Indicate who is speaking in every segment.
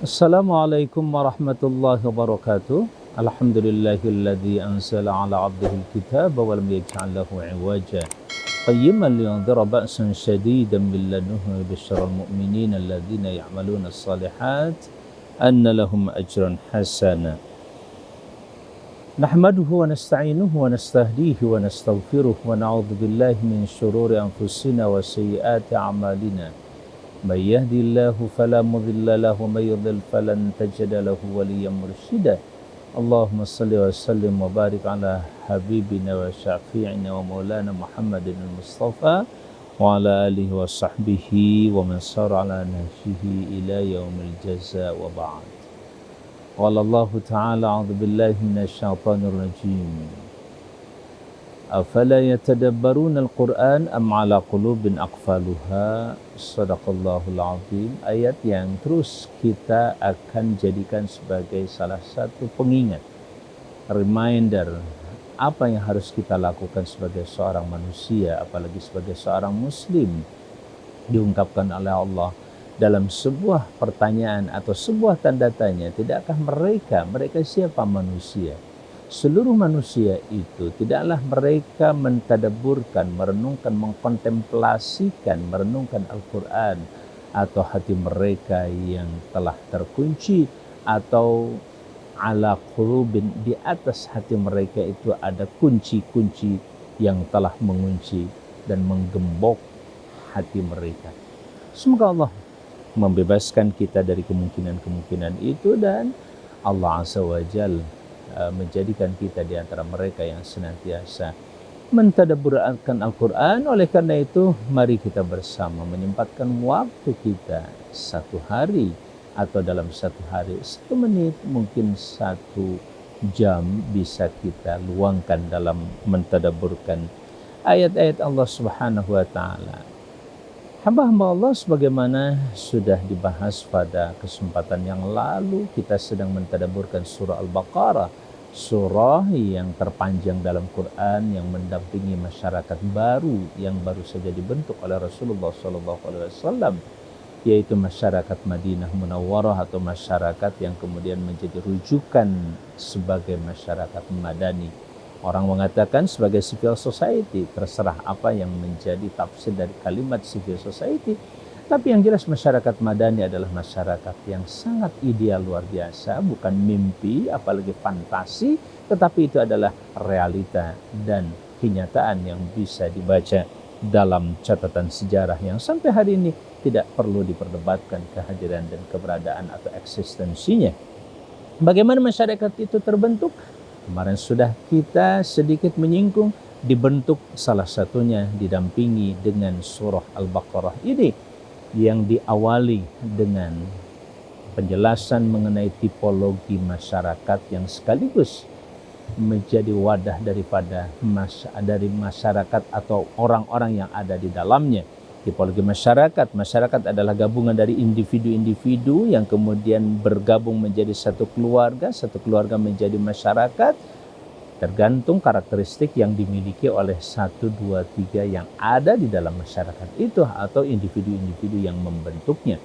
Speaker 1: Assalamualaikum warahmatullahi wabarakatuh. Alhamdulillahilladzi anzala ala 'abdihil kitaba wa lam yaj'al lahu 'iwaja. Qayyiman liyundhira ba'san shadidan min ladunhu wa yubashshiral mu'minina alladzina ya'maluna as-shalihat anna lahum ajran hasana. Nahmaduhu wa nasta'inuhu wa nastahdihi wa nastaghfiruh wa na'udzu billahi min shururi anfusina wa sayyiati a'malina. من يهدي الله فلا مضل له ومن يضلل فلن تجد له وليا مرشدا اللهم صل وسلم وبارك على حبيبنا وشفيعنا ومولانا محمد المصطفى وعلى آله وصحبه ومن سار على نهجه إلى يوم الجزاء وبعد. قال الله تعالى أعوذ بالله من الشيطان الرجيم أفلا يتدبرون القرآن أم على قلوب أقفالها. Sadaqallahul azim. Ayat yang terus kita akan jadikan sebagai salah satu pengingat, reminder apa yang harus kita lakukan sebagai seorang manusia, apalagi sebagai seorang muslim. Diungkapkan oleh Allah dalam sebuah pertanyaan atau sebuah tanda tanya, tidakkah mereka siapa manusia? Seluruh manusia itu tidaklah mereka mentadabburkan, merenungkan, mengkontemplasikan, merenungkan Al-Quran, atau hati mereka yang telah terkunci, atau ala qulubin, di atas hati mereka itu ada kunci-kunci yang telah mengunci dan menggembok hati mereka. Semoga Allah membebaskan kita dari kemungkinan-kemungkinan itu, dan Allah Azza wa Jalla menjadikan kita di antara mereka yang senantiasa mentadabburkan Al-Quran. Oleh karena itu, mari kita bersama menyempatkan waktu kita satu hari, atau dalam satu hari 1 menit, mungkin 1 jam bisa kita luangkan dalam mentadabburkan ayat-ayat Allah Subhanahu wa Ta'ala. Hamba-hamba Allah, sebagaimana sudah dibahas pada kesempatan yang lalu, kita sedang mentadabburkan surah Al-Baqarah, surah yang terpanjang dalam Quran, yang mendampingi masyarakat baru yang baru saja dibentuk oleh Rasulullah SAW, yaitu masyarakat Madinah Munawwarah, atau masyarakat yang kemudian menjadi rujukan sebagai masyarakat madani. Orang mengatakan sebagai civil society, terserah apa yang menjadi tafsir dari kalimat civil society. Tapi yang jelas masyarakat madani adalah masyarakat yang sangat ideal, luar biasa, bukan mimpi apalagi fantasi, tetapi itu adalah realita dan kenyataan yang bisa dibaca dalam catatan sejarah yang sampai hari ini tidak perlu diperdebatkan kehadiran dan keberadaan atau eksistensinya. Bagaimana masyarakat itu terbentuk? Kemarin sudah kita sedikit menyinggung, dibentuk salah satunya didampingi dengan surah Al-Baqarah ini, yang diawali dengan penjelasan mengenai tipologi masyarakat yang sekaligus menjadi wadah dari masyarakat atau orang-orang yang ada di dalamnya. Tipologi masyarakat adalah gabungan dari individu-individu yang kemudian bergabung menjadi satu keluarga menjadi masyarakat, tergantung karakteristik yang dimiliki oleh 1, 2, 3 yang ada di dalam masyarakat itu, atau individu-individu yang membentuknya.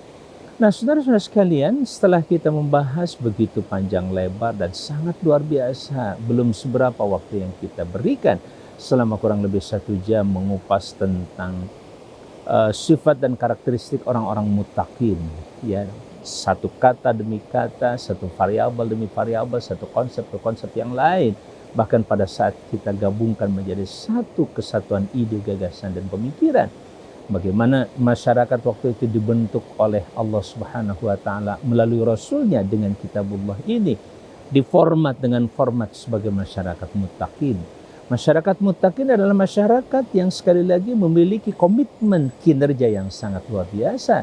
Speaker 1: Nah, saudara-saudara sekalian, setelah kita membahas begitu panjang lebar dan sangat luar biasa, belum seberapa waktu yang kita berikan selama kurang lebih 1 jam mengupas tentang sifat dan karakteristik orang-orang muttaqin, ya, satu kata demi kata, satu variabel demi variabel, satu konsep ke konsep yang lain. Bahkan pada saat kita gabungkan menjadi satu kesatuan ide, gagasan, dan pemikiran, bagaimana masyarakat waktu itu dibentuk oleh Allah Subhanahu wa Ta'ala melalui Rasulnya dengan kitabullah ini, diformat dengan format sebagai masyarakat muttaqin. Masyarakat muttaqin adalah masyarakat yang sekali lagi memiliki komitmen kinerja yang sangat luar biasa,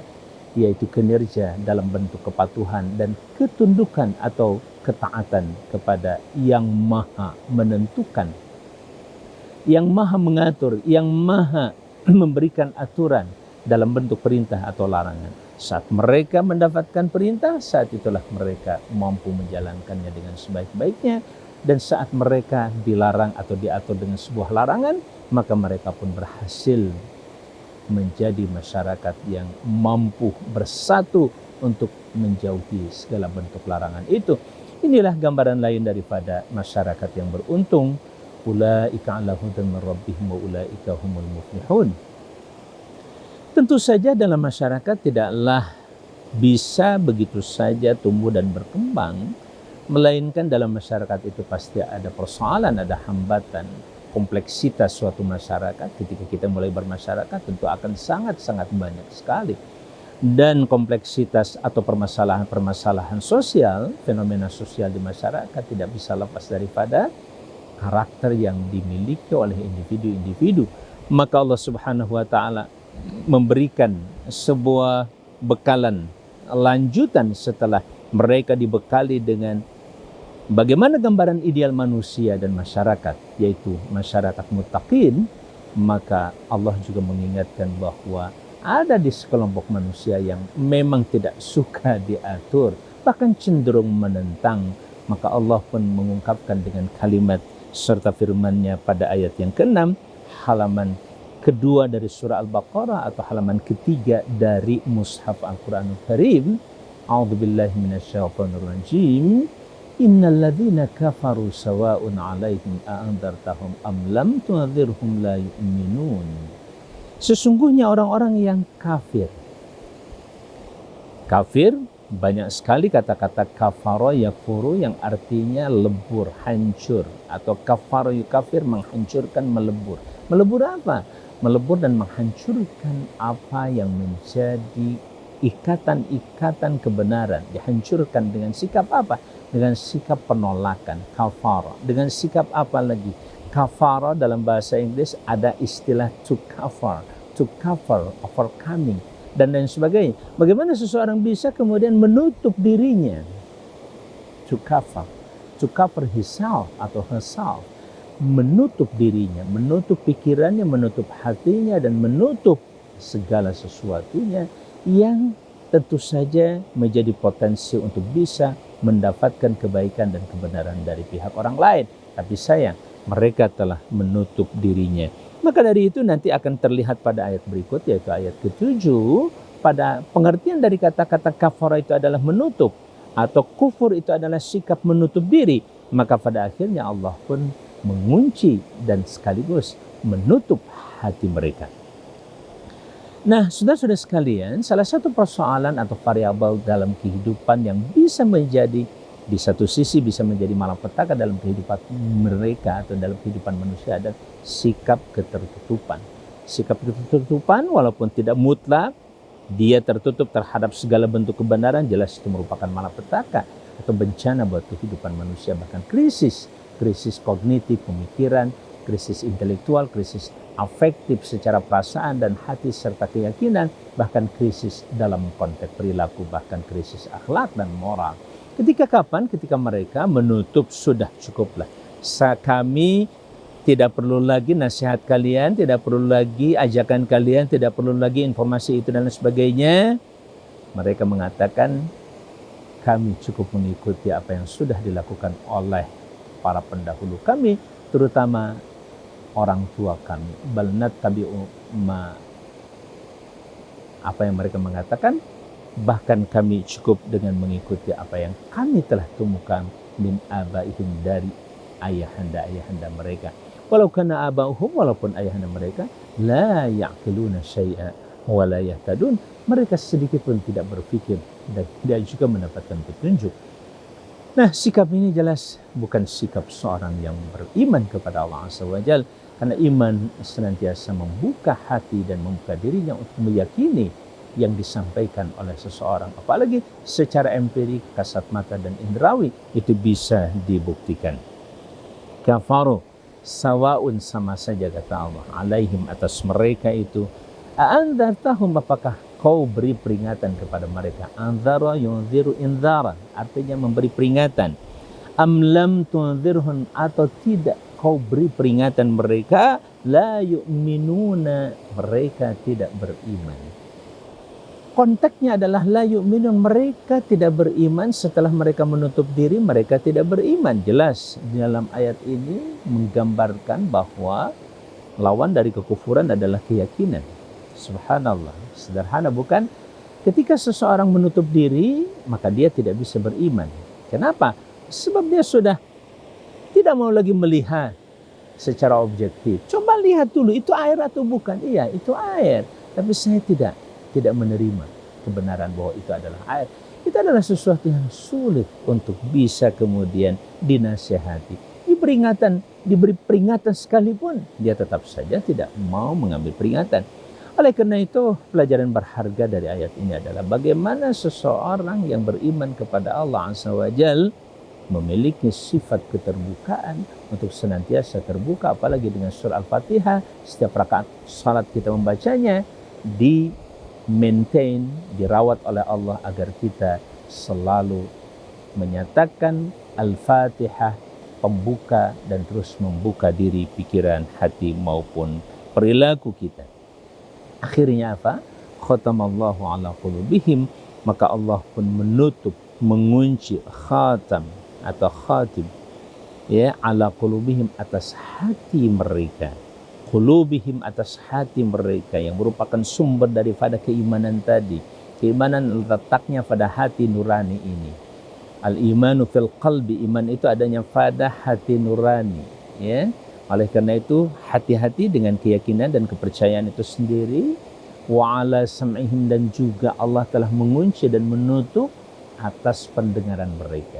Speaker 1: yaitu kinerja dalam bentuk kepatuhan dan ketundukan atau ketaatan kepada yang maha menentukan, yang maha mengatur, yang maha memberikan aturan dalam bentuk perintah atau larangan. Saat mereka mendapatkan perintah, saat itulah mereka mampu menjalankannya dengan sebaik-baiknya. Dan saat mereka dilarang atau diatur dengan sebuah larangan, maka mereka pun berhasil menjadi masyarakat yang mampu bersatu untuk menjauhi segala bentuk larangan itu. Inilah gambaran lain daripada masyarakat yang beruntung. Ulaika ala hudan min rabbihim wa ulaika humul muflihun. Tentu saja dalam masyarakat tidaklah bisa begitu saja tumbuh dan berkembang, melainkan dalam masyarakat itu pasti ada persoalan, ada hambatan. Kompleksitas suatu masyarakat ketika kita mulai bermasyarakat tentu akan sangat-sangat banyak sekali. Dan kompleksitas atau permasalahan sosial, fenomena sosial di masyarakat tidak bisa lepas daripada karakter yang dimiliki oleh individu-individu. Maka Allah Subhanahu wa taala memberikan sebuah bekalan lanjutan setelah mereka dibekali dengan bagaimana gambaran ideal manusia dan masyarakat, yaitu masyarakat muttaqin. Maka Allah juga mengingatkan bahwa ada di sekelompok manusia yang memang tidak suka diatur, bahkan cenderung menentang. Maka Allah pun mengungkapkan dengan kalimat serta firman-Nya pada ayat yang ke-6, halaman kedua dari surah Al-Baqarah atau halaman ketiga dari Mushaf Al-Quranul Karim. A'udzubillahi minasyaitonir rajim. Innal ladzina kafaru sawa'un 'alaihim a'andzartahum am lam tundzirhum la yu'minun. Sesungguhnya orang-orang yang kafir. Kafir, banyak sekali kata-kata kafara yakfuru yang artinya lebur, hancur. Atau kafara yukafir, menghancurkan, melebur. Melebur apa? Melebur dan menghancurkan apa yang menjadi ikatan-ikatan kebenaran. Dihancurkan dengan sikap apa? Dengan sikap penolakan, kafara. Dengan sikap apa lagi? Kafara dalam bahasa Inggris ada istilah to cover, overcoming, dan lain sebagainya. Bagaimana seseorang bisa kemudian menutup dirinya? To cover himself atau herself. Menutup dirinya, menutup pikirannya, menutup hatinya, dan menutup segala sesuatunya yang tentu saja menjadi potensi untuk bisa mendapatkan kebaikan dan kebenaran dari pihak orang lain. Tapi sayang, mereka telah menutup dirinya. Maka dari itu nanti akan terlihat pada ayat berikut, yaitu ayat ke-7, pada pengertian dari kata-kata kafara itu adalah menutup, atau kufur itu adalah sikap menutup diri. Maka pada akhirnya Allah pun mengunci dan sekaligus menutup hati mereka. Nah, saudara-saudara sekalian, salah satu persoalan atau variabel dalam kehidupan yang bisa menjadi, di satu sisi bisa menjadi malapetaka dalam kehidupan mereka atau dalam kehidupan manusia adalah sikap ketertutupan. Sikap ketertutupan walaupun tidak mutlak, dia tertutup terhadap segala bentuk kebenaran, jelas itu merupakan malapetaka atau bencana buat kehidupan manusia. Bahkan krisis kognitif, pemikiran, krisis intelektual, krisis afektif secara perasaan dan hati serta keyakinan, bahkan krisis dalam konteks perilaku, bahkan krisis akhlak dan moral. Ketika kapan? Ketika mereka menutup, sudah cukuplah. Kami tidak perlu lagi nasihat kalian, tidak perlu lagi ajakan kalian, tidak perlu lagi informasi itu dan sebagainya. Mereka mengatakan, kami cukup mengikuti apa yang sudah dilakukan oleh para pendahulu kami, terutama orang tua kami. Bal nattabi'u ma, apa yang mereka mengatakan, bahkan kami cukup dengan mengikuti apa yang kami telah temukan min abaihim, dari ayahanda mereka. Walau kana abauhum, walaupun ayahanda mereka la ya'qiluna syai'a wa la yahtadun, mereka sedikit pun tidak berpikir dan tidak juga mendapatkan petunjuk. Nah, sikap ini jelas bukan sikap seorang yang beriman kepada Allah Azza wa Jalla, karena iman senantiasa membuka hati dan membuka dirinya untuk meyakini yang disampaikan oleh seseorang, apalagi secara empirik, kasat mata dan indrawi itu bisa dibuktikan. Kafaru sawaun, sama saja kata Allah, alaihim, atas mereka itu, a'andzartahum, apakah kau beri peringatan kepada mereka? Anzara yunziru inzaran, artinya memberi peringatan. Am lam tunzirhum, atau tidak kau beri peringatan mereka, la yu'minuna, mereka tidak beriman. Konteksnya adalah la yu'minun, mereka tidak beriman. Setelah mereka menutup diri, mereka tidak beriman. Jelas dalam ayat ini menggambarkan bahwa lawan dari kekufuran adalah keyakinan. Subhanallah, sederhana bukan? Ketika seseorang menutup diri, maka dia tidak bisa beriman. Kenapa? Sebab dia sudah tidak mau lagi melihat secara objektif. Coba lihat dulu, itu air atau bukan? Iya, itu air. Tapi saya tidak menerima kebenaran bahwa itu adalah air. Itu adalah sesuatu yang sulit untuk bisa kemudian dinasihati. Diberi peringatan sekalipun, dia tetap saja tidak mau mengambil peringatan. Oleh karena itu, pelajaran berharga dari ayat ini adalah bagaimana seseorang yang beriman kepada Allah Azza wa Jalla memiliki sifat keterbukaan untuk senantiasa terbuka, apalagi dengan surah Al-Fatihah. Setiap rakaat salat kita membacanya, di-maintain, dirawat oleh Allah agar kita selalu menyatakan Al-Fatihah, pembuka dan terus membuka diri, pikiran, hati maupun perilaku kita. Akhirnya apa? Khatamallahu ala qulubihim, maka Allah pun menutup, mengunci, khatam atau khatib, ya, ala qulubihim, atas hati mereka. Qulubihim, atas hati mereka, yang merupakan sumber daripada keimanan tadi. Keimanan letaknya pada hati nurani ini. Al-imanu fil qalbi, iman itu adanya pada hati nurani, ya. Oleh karena itu, hati-hati dengan keyakinan dan kepercayaan itu sendiri. Wa ala sam'ihim, dan juga Allah telah mengunci dan menutup atas pendengaran mereka.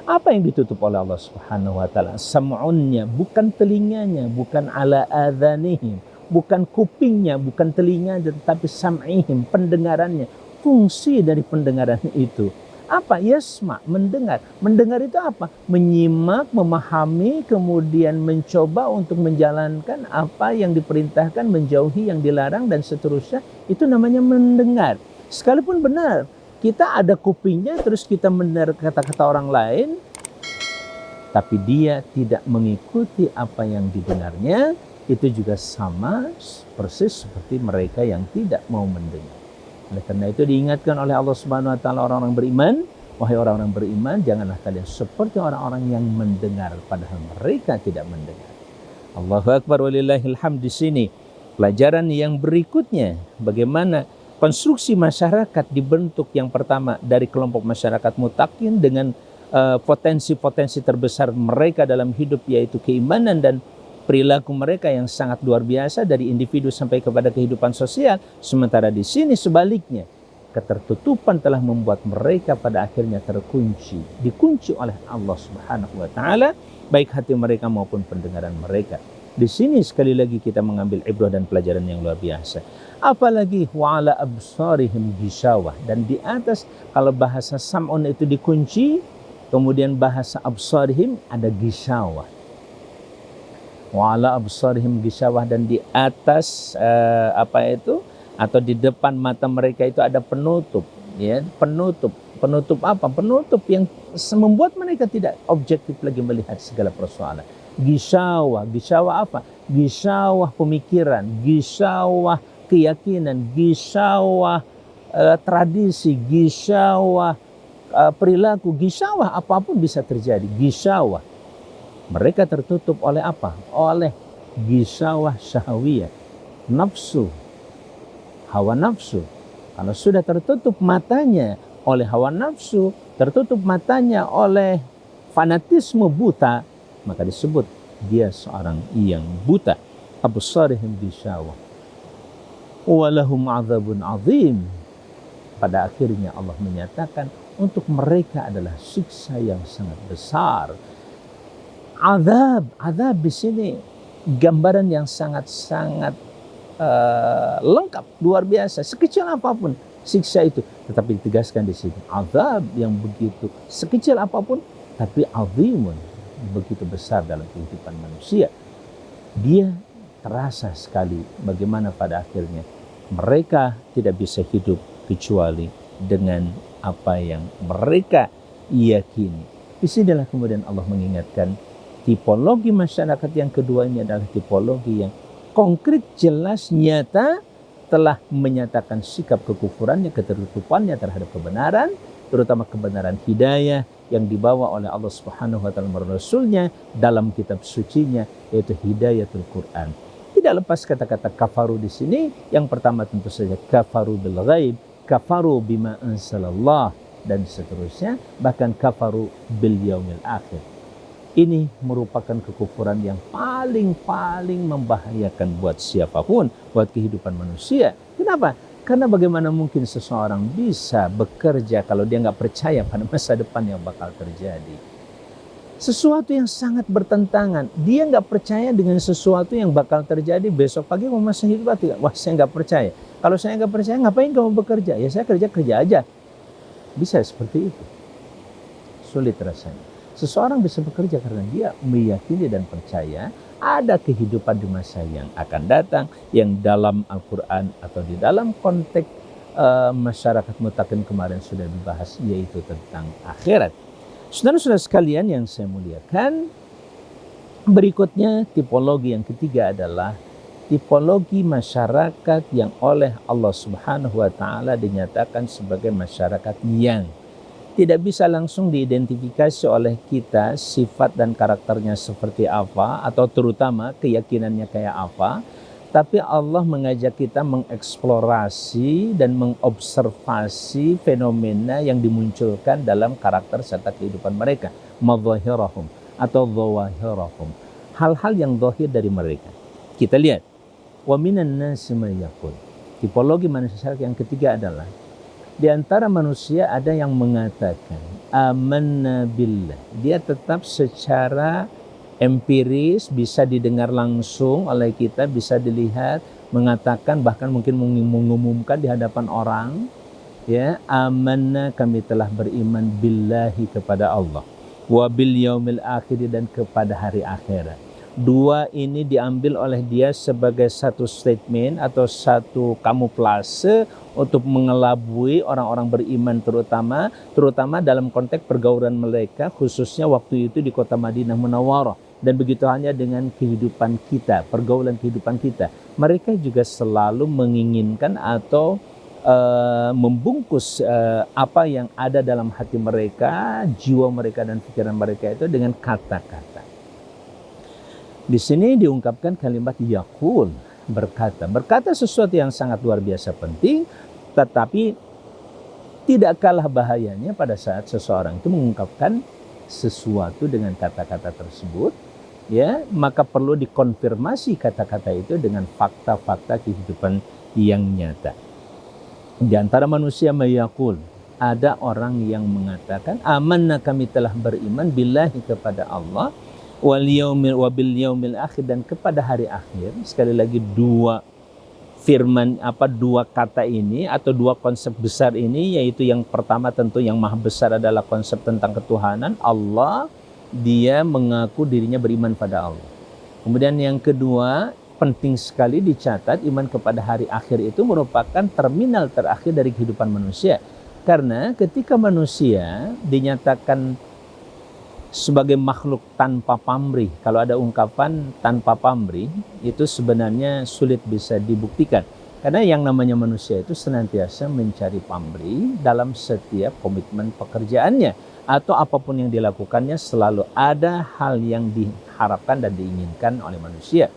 Speaker 1: Apa yang ditutup oleh Allah Subhanahu wa taala? Sam'unnya, bukan telinganya, bukan ala adhanihim, bukan kupingnya, bukan telinga, tetapi sam'ihim, pendengarannya. Fungsi dari pendengaran itu apa? Yasma, mendengar. Mendengar itu apa? Menyimak, memahami, kemudian mencoba untuk menjalankan apa yang diperintahkan, menjauhi yang dilarang, dan seterusnya. Itu namanya mendengar. Sekalipun benar, kita ada kupingnya, terus kita mendengar kata-kata orang lain, tapi dia tidak mengikuti apa yang didengarnya, itu juga sama persis seperti mereka yang tidak mau mendengar. Oleh karena itu diingatkan oleh Allah Subhanahu wa taala orang-orang beriman, wahai orang-orang beriman, janganlah kalian seperti orang-orang yang mendengar padahal mereka tidak mendengar. Allahu akbar walillahil hamd. Di sini pelajaran yang berikutnya, bagaimana konstruksi masyarakat dibentuk yang pertama dari kelompok masyarakat mutakin dengan potensi-potensi terbesar mereka dalam hidup, yaitu keimanan dan perilaku mereka yang sangat luar biasa dari individu sampai kepada kehidupan sosial. Sementara di sini sebaliknya, ketertutupan telah membuat mereka pada akhirnya dikunci oleh Allah Subhanahu wa taala, baik hati mereka maupun pendengaran mereka. Di sini sekali lagi kita mengambil ibrah dan pelajaran yang luar biasa. Apalagi wa ala absarihim ghishawah, dan di atas, kalau bahasa sam'un itu dikunci, kemudian bahasa absarihim ada ghishawah. Wa ala absarihim ghishawah, dan di atas atau di depan mata mereka itu ada penutup, ya, penutup apa? Penutup yang membuat mereka tidak objektif lagi melihat segala persoalan. Ghishawah apa? Ghishawah pemikiran, ghishawah keyakinan, ghishawah tradisi, ghishawah perilaku, ghishawah apapun bisa terjadi. Ghishawah, mereka tertutup oleh apa? Oleh ghishawah syahwiyah, nafsu, hawa nafsu. Kalau sudah tertutup matanya oleh hawa nafsu, tertutup matanya oleh fanatisme buta, maka disebut dia seorang yang buta. Absarihim ghishawah walahum adzabun azim. Pada akhirnya Allah menyatakan untuk mereka adalah siksa yang sangat besar. Azab di sini gambaran yang sangat-sangat lengkap, luar biasa. Sekecil apapun siksa itu, tetapi ditegaskan di sini azab yang begitu sekecil apapun, tapi azimun, begitu besar dalam kehidupan manusia. Dia terasa sekali bagaimana pada akhirnya mereka tidak bisa hidup kecuali dengan apa yang mereka yakini. Disinilah kemudian Allah mengingatkan tipologi masyarakat yang kedua ini adalah tipologi yang konkret, jelas, nyata, telah menyatakan sikap kekufurannya, ketertutupannya terhadap kebenaran, terutama kebenaran hidayah yang dibawa oleh Allah Subhanahu wa taala melalui Rasulnya dalam kitab sucinya, yaitu hidayatul Quran. Tidak lepas kata-kata kafaru di sini. Yang pertama tentu saja kafaru bil ghaib, kafaru bima anzalallah, dan seterusnya, bahkan kafaru bil yaumil akhir. Ini merupakan kekufuran yang paling membahayakan buat siapapun, buat kehidupan manusia. Kenapa? Karena bagaimana mungkin seseorang bisa bekerja kalau dia nggak percaya pada masa depan yang bakal terjadi. Sesuatu yang sangat bertentangan. Dia nggak percaya dengan sesuatu yang bakal terjadi besok pagi mau masa hidup. Wah, saya nggak percaya. Kalau saya nggak percaya, ngapain kamu bekerja? Ya saya kerja aja. Bisa seperti itu. Sulit rasanya. Seseorang bisa bekerja karena dia meyakini dan percaya ada kehidupan di masa yang akan datang, yang dalam Al-Quran atau di dalam konteks masyarakat mutakin kemarin sudah dibahas, yaitu tentang akhirat. Saudara-saudara sekalian yang saya muliakan, berikutnya tipologi yang ketiga adalah tipologi masyarakat yang oleh Allah Subhanahu wa Ta'ala dinyatakan sebagai masyarakat yang tidak bisa langsung diidentifikasi oleh kita sifat dan karakternya seperti apa, atau terutama keyakinannya kayak apa, tapi Allah mengajak kita mengeksplorasi dan mengobservasi fenomena yang dimunculkan dalam karakter serta kehidupan mereka, madzahirahum atau dzawahirahum, hal-hal yang zahir dari mereka. Kita lihat, wa minan nasi may yaqul. Tipologi manusia yang ketiga adalah di antara manusia ada yang mengatakan amanna billah. Dia tetap secara empiris bisa didengar langsung oleh kita, bisa dilihat, mengatakan, bahkan mungkin mengumumkan di hadapan orang, ya, amanna, kami telah beriman billahi, kepada Allah, wa bil yaumil akhir, dan kepada hari akhirat. Dua ini diambil oleh dia sebagai satu statement atau satu kamuflase untuk mengelabui orang-orang beriman, terutama dalam konteks pergaulan mereka, khususnya waktu itu di kota Madinah Munawwarah. Dan begitu hanya dengan kehidupan kita, pergaulan kehidupan kita. Mereka juga selalu menginginkan atau membungkus apa yang ada dalam hati mereka, jiwa mereka dan pikiran mereka itu dengan kata-kata. Di sini diungkapkan kalimat yaqul, berkata sesuatu yang sangat luar biasa penting, tetapi tidak kalah bahayanya pada saat seseorang itu mengungkapkan sesuatu dengan kata-kata tersebut, ya, maka perlu dikonfirmasi kata-kata itu dengan fakta-fakta kehidupan yang nyata. Di antara manusia mayaqul, ada orang yang mengatakan amanna, kami telah beriman billahi, kepada Allah, wal yaumil wa bil yaumil akhir, dan kepada hari akhir. Sekali lagi dua kata ini atau dua konsep besar ini, yaitu yang pertama tentu yang maha besar adalah konsep tentang ketuhanan Allah, dia mengaku dirinya beriman pada Allah. Kemudian yang kedua, penting sekali dicatat, iman kepada hari akhir itu merupakan terminal terakhir dari kehidupan manusia. Karena ketika manusia dinyatakan sebagai makhluk tanpa pamrih, kalau ada ungkapan tanpa pamrih, itu sebenarnya sulit bisa dibuktikan. Karena yang namanya manusia itu senantiasa mencari pamrih dalam setiap komitmen pekerjaannya, atau apapun yang dilakukannya selalu ada hal yang diharapkan dan diinginkan oleh manusia.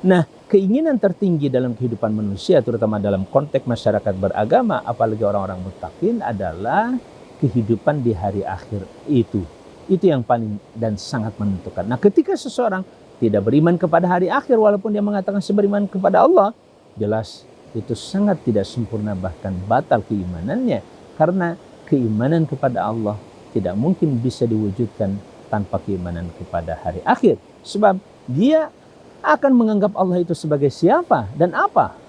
Speaker 1: Nah, keinginan tertinggi dalam kehidupan manusia, terutama dalam konteks masyarakat beragama, apalagi orang-orang muttaqin, adalah kehidupan di hari akhir itu. Itu yang paling dan sangat menentukan. Nah, ketika seseorang tidak beriman kepada hari akhir, walaupun dia mengatakan beriman kepada Allah, jelas itu sangat tidak sempurna, bahkan batal keimanannya. Karena keimanan kepada Allah tidak mungkin bisa diwujudkan tanpa keimanan kepada hari akhir. Sebab dia akan menganggap Allah itu sebagai siapa dan apa.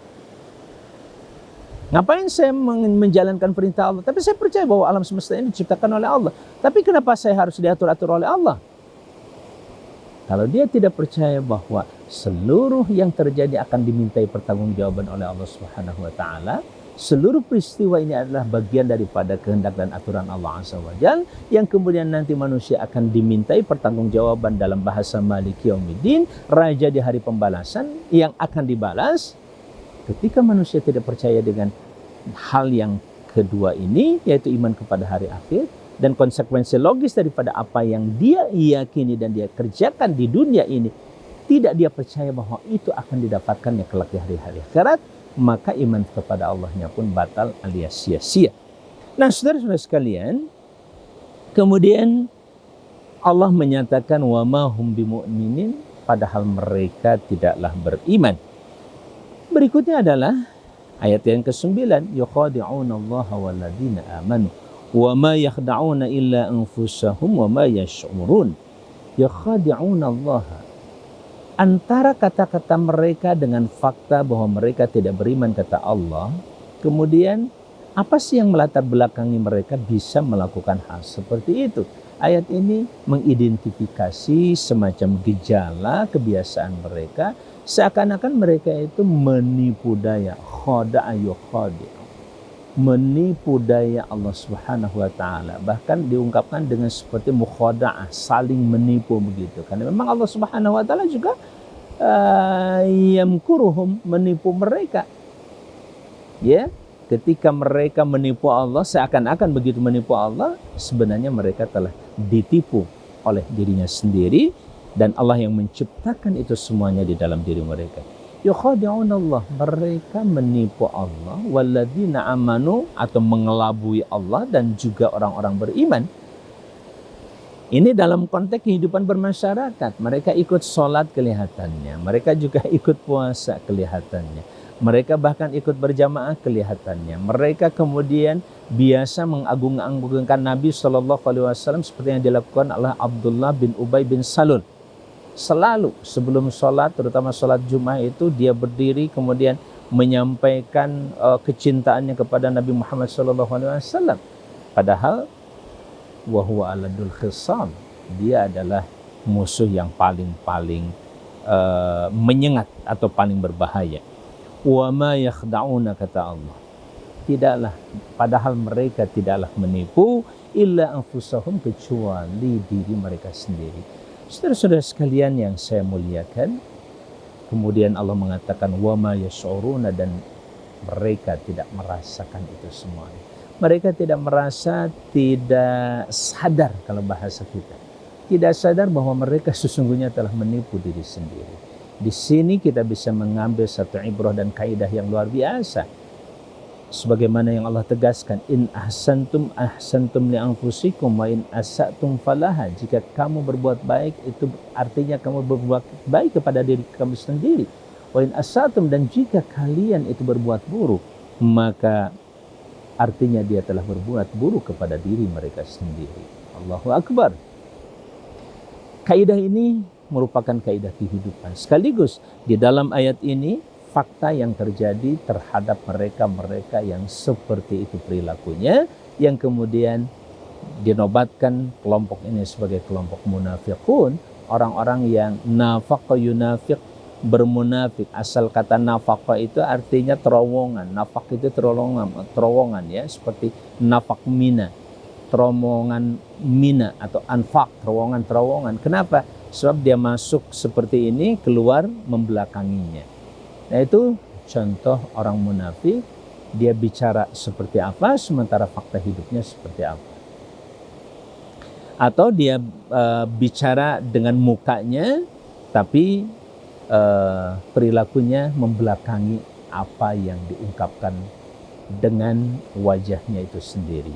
Speaker 1: Ngapain saya menjalankan perintah Allah? Tapi saya percaya bahwa alam semesta ini diciptakan oleh Allah. Tapi kenapa saya harus diatur-atur oleh Allah? Kalau dia tidak percaya bahwa seluruh yang terjadi akan dimintai pertanggungjawaban oleh Allah Subhanahu wa Ta'ala, seluruh peristiwa ini adalah bagian daripada kehendak dan aturan Allah Azza wa Jalla, yang kemudian nanti manusia akan dimintai pertanggungjawaban dalam bahasa Maliki Yaumiddin, raja di hari pembalasan yang akan dibalas. Ketika manusia tidak percaya dengan hal yang kedua ini, yaitu iman kepada hari akhir, dan konsekuensi logis daripada apa yang dia yakini dan dia kerjakan di dunia ini, tidak dia percaya bahwa itu akan didapatkannya kelak di hari akhirat, maka iman kepada Allahnya pun batal alias sia-sia. Nah, saudara-saudara sekalian, kemudian Allah menyatakan wa ma hum bimu'minin, padahal mereka tidaklah beriman. Berikutnya adalah ayat yang ke-9, yukhadi'una Allah walladzina amanu wa ma yakhda'una illa anfusahum wa ma yash'urun. Yukhadi'una Allah. Antara kata-kata mereka dengan fakta bahwa mereka tidak beriman kata Allah, kemudian apa sih yang melatar belakangi mereka bisa melakukan hal seperti itu? Ayat ini mengidentifikasi semacam gejala kebiasaan mereka, seakan-akan mereka itu menipu daya, khada'a yukhadi', menipu daya Allah Subhanahu wa taala. Bahkan diungkapkan dengan seperti mukhada'ah, saling menipu begitu. Karena memang Allah Subhanahu wa taala juga yamkuruhum, menipu mereka. Ya, ketika mereka menipu Allah, seakan-akan begitu menipu Allah, sebenarnya mereka telah ditipu oleh dirinya sendiri, dan Allah yang menciptakan itu semuanya di dalam diri mereka. Yukhadi'un Allah, mereka menipu Allah, walladzina amanu, atau mengelabui Allah dan juga orang-orang beriman. Ini dalam konteks kehidupan bermasyarakat. Mereka ikut sholat kelihatannya, mereka juga ikut puasa kelihatannya, mereka bahkan ikut berjamaah kelihatannya. Mereka kemudian biasa mengagung-agungkan Nabi SAW seperti yang dilakukan oleh Abdullah bin Ubay bin Salul. Selalu sebelum sholat, terutama sholat Jumat itu, dia berdiri kemudian menyampaikan kecintaannya kepada Nabi Muhammad SAW. Padahal wahuwa aladul khisam, dia adalah musuh yang paling menyengat atau paling berbahaya. Wa ma yakhda'una, kata Allah, tidaklah, padahal mereka tidaklah menipu illa anfusahum, kecuali diri mereka sendiri. Saudara-saudara sekalian yang saya muliakan, kemudian Allah mengatakan wa ma yash'uruna, dan mereka tidak merasakan itu semua. Mereka tidak merasa, tidak sadar, kalau bahasa kita, tidak sadar bahwa mereka sesungguhnya telah menipu diri sendiri. Di sini kita bisa mengambil satu ibrah dan kaidah yang luar biasa. Sebagaimana yang Allah tegaskan, in ahsantum ahsantum li anfusikum wa in asatum falaha. Jika kamu berbuat baik, itu artinya kamu berbuat baik kepada diri kamu sendiri. Wa in asatum, dan jika kalian itu berbuat buruk, maka artinya dia telah berbuat buruk kepada diri mereka sendiri. Allahu Akbar. Kaidah ini merupakan kaidah kehidupan. Sekaligus di dalam ayat ini fakta yang terjadi terhadap mereka yang seperti itu perilakunya, yang kemudian dinobatkan kelompok ini sebagai kelompok munafiqun, orang-orang yang nafaqa yunafiq, bermunafik. Asal kata nafaqa itu artinya terowongan. Nafaq itu terowongan ya, seperti nafaq mina, terowongan mina atau anfaq, terowongan. Kenapa? Sebab dia masuk seperti ini, keluar membelakanginya. Nah, itu contoh orang munafik. Dia bicara seperti apa, sementara fakta hidupnya seperti apa. Atau dia bicara dengan mukanya, tapi perilakunya membelakangi apa yang diungkapkan dengan wajahnya itu sendiri.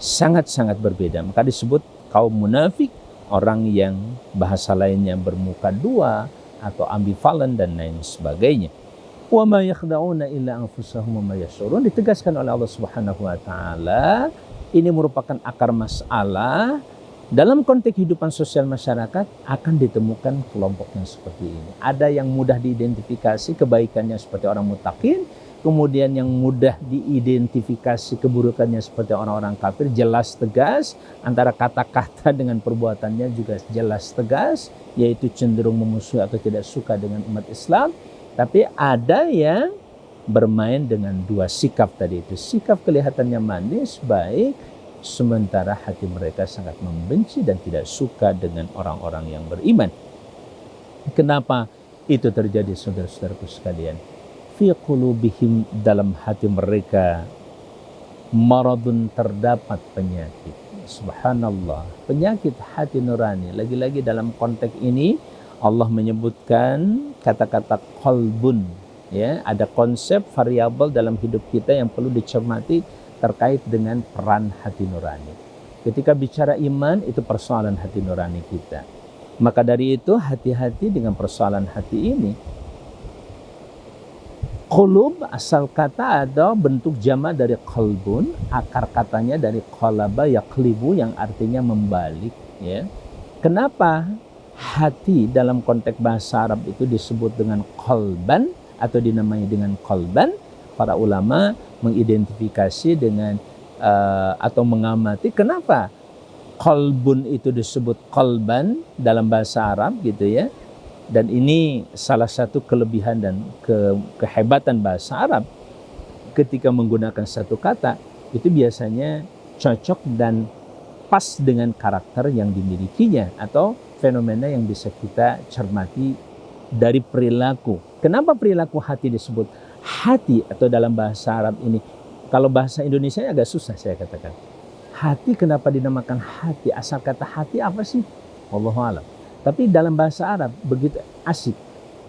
Speaker 1: Sangat-sangat berbeda. Maka disebut kaum munafik, orang yang bahasa lainnya bermuka dua atau ambivalen dan lain sebagainya. Wa ma yakhda'una illa anfusahum wa ma yash'urun, ditegaskan oleh Allah Subhanahu wa taala. Ini merupakan akar masalah. Dalam konteks kehidupan sosial masyarakat akan ditemukan kelompok yang seperti ini. Ada yang mudah diidentifikasi kebaikannya seperti orang muttaqin, kemudian yang mudah diidentifikasi keburukannya seperti orang-orang kafir, jelas tegas, antara kata-kata dengan perbuatannya juga jelas tegas, yaitu cenderung memusuhi atau tidak suka dengan umat Islam. Tapi ada yang bermain dengan dua sikap tadi itu. Sikap kelihatannya manis, baik, sementara hati mereka sangat membenci dan tidak suka dengan orang-orang yang beriman. Kenapa itu terjadi, saudara-saudaraku sekalian? Fi qulubihim, dalam hati mereka, maradun, terdapat penyakit. Subhanallah, penyakit hati nurani. Lagi-lagi dalam konteks ini Allah menyebutkan kata-kata qalbun, Ya, ada konsep variabel dalam hidup kita yang perlu dicermati terkait dengan peran hati nurani. Ketika bicara iman, itu persoalan hati nurani kita. Maka dari itu hati-hati dengan persoalan hati ini. Qulub asal kata ada bentuk jama dari qalbun, akar katanya dari qalaba yaqlibu yang artinya membalik, ya. Kenapa hati dalam konteks bahasa Arab itu disebut dengan qalban atau dinamai dengan qalban? Para ulama mengidentifikasi dengan atau mengamati kenapa qalbun itu disebut qalban dalam bahasa Arab gitu ya. Dan ini salah satu kelebihan dan kehebatan bahasa Arab. Ketika menggunakan satu kata, itu biasanya cocok dan pas dengan karakter yang dimilikinya atau fenomena yang bisa kita cermati dari perilaku. Kenapa perilaku hati disebut hati atau dalam bahasa Arab ini? Kalau bahasa Indonesia agak susah saya katakan. Hati kenapa dinamakan hati? Asal kata hati apa sih? Wallahu a'lam. Tapi dalam bahasa Arab begitu asik.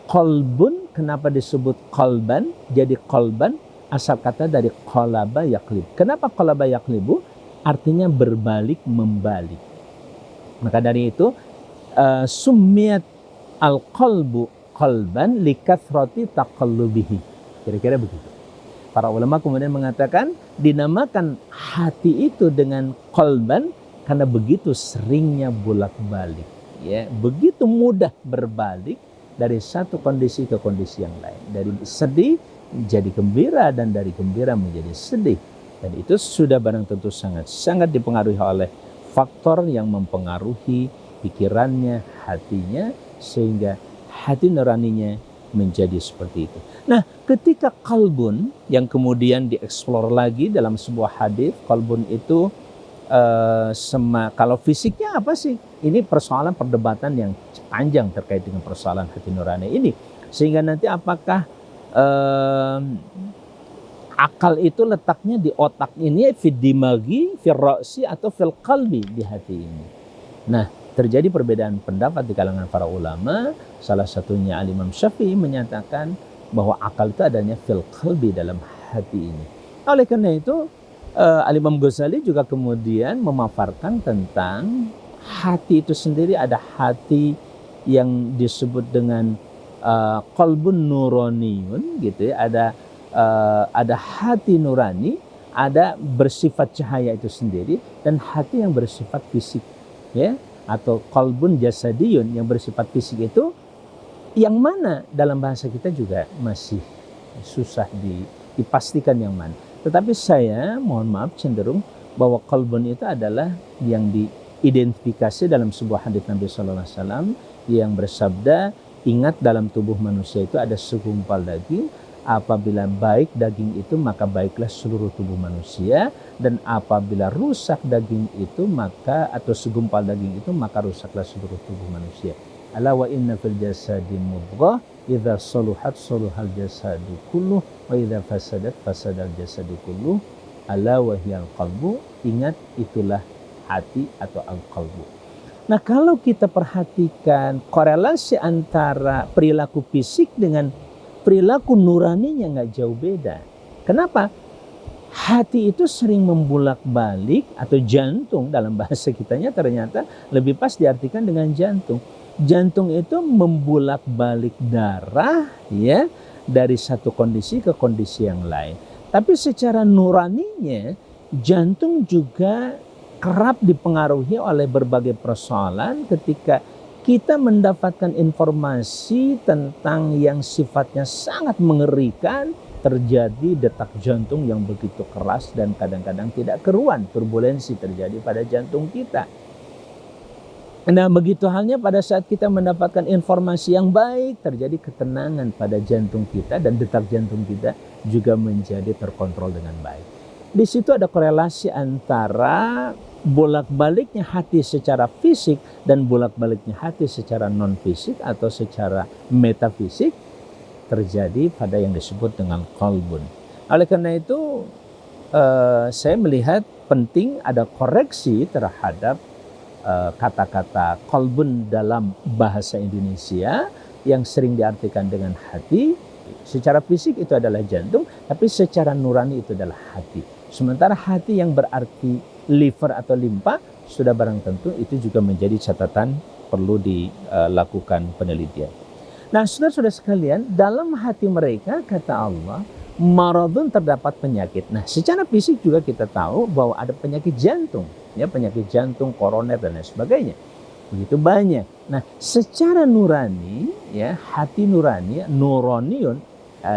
Speaker 1: Qalbun kenapa disebut qalban? Jadi qalban asal kata dari qalaba yaqlib. Kenapa qalaba yaqlibu? Artinya berbalik, membalik. Maka dari itu summiyat al-qalbu qalban likathrati taqallubihi. Kira-kira begitu. Para ulama kemudian mengatakan dinamakan hati itu dengan qalban karena begitu seringnya bolak-balik. Ya, begitu mudah berbalik dari satu kondisi ke kondisi yang lain. Dari sedih menjadi gembira dan dari gembira menjadi sedih. Dan itu sudah barang tentu sangat dipengaruhi oleh faktor yang mempengaruhi pikirannya, hatinya, sehingga hati nuraninya menjadi seperti itu. Nah, ketika qalbun yang kemudian dieksplor lagi dalam sebuah hadis, qalbun itu kalau fisiknya apa sih? Ini persoalan perdebatan yang panjang terkait dengan persoalan hati nurani ini. Sehingga nanti apakah akal itu letaknya di otak ini, fid dimagi, fil ra'si atau fil qalbi, di hati ini. Nah, terjadi perbedaan pendapat di kalangan para ulama. Salah satunya Al-Imam Syafi'i menyatakan bahwa akal itu adanya fil qalbi, dalam hati ini. Oleh karena itu Al-Imam Ghazali juga kemudian memaparkan tentang hati itu sendiri. Ada hati yang disebut dengan qalbun nuraniyun gitu ya. Ada hati nurani, ada bersifat cahaya itu sendiri, dan hati yang bersifat fisik ya, atau qalbun jasadiyun yang bersifat fisik itu yang mana dalam bahasa kita juga masih susah dipastikan yang mana. Tetapi saya mohon maaf cenderung bahwa qalbun itu adalah yang diidentifikasi dalam sebuah hadis Nabi sallallahu alaihi wasallam yang bersabda, ingat dalam tubuh manusia itu ada segumpal daging, apabila baik daging itu maka baiklah seluruh tubuh manusia, dan apabila rusak daging itu maka atau segumpal daging itu maka rusaklah seluruh tubuh manusia. Ala wa inna fil jasadi mudghah idza saluhat saluhal jasadu kulluh wa idza fasadat fasadal jasadu kulluh ala wa hiyal qalbu. Ingat, itulah hati atau al-qalbu. Nah, kalau kita perhatikan korelasi antara perilaku fisik dengan perilaku nuraninya nggak jauh beda. Kenapa? Hati itu sering membulak-balik, atau jantung dalam bahasa kitanya ternyata lebih pas diartikan dengan jantung. Jantung itu membulak-balik darah ya dari satu kondisi ke kondisi yang lain. Tapi secara nuraninya jantung juga kerap dipengaruhi oleh berbagai persoalan ketika kita mendapatkan informasi tentang yang sifatnya sangat mengerikan, terjadi detak jantung yang begitu keras dan kadang-kadang tidak keruan, turbulensi terjadi pada jantung kita. Nah, begitu halnya pada saat kita mendapatkan informasi yang baik, terjadi ketenangan pada jantung kita dan detak jantung kita juga menjadi terkontrol dengan baik. Di situ ada korelasi antara bolak-baliknya hati secara fisik dan bolak-baliknya hati secara non-fisik atau secara metafisik terjadi pada yang disebut dengan qalbun. Oleh karena itu, saya melihat penting ada koreksi terhadap kata-kata qalbun dalam bahasa Indonesia yang sering diartikan dengan hati, Secara fisik itu adalah jantung, tapi secara nurani itu adalah hati. Sementara hati yang berarti liver atau limpa, sudah barang tentu itu juga menjadi catatan perlu dilakukan penelitian. Nah, saudara-saudara sekalian, dalam hati mereka, kata Allah, maradun, terdapat penyakit. Nah, secara fisik juga kita tahu bahwa ada penyakit jantung, ya, penyakit jantung, koroner dan lain sebagainya. Begitu banyak. Nah, secara nurani, ya, hati nurani, nuraniun,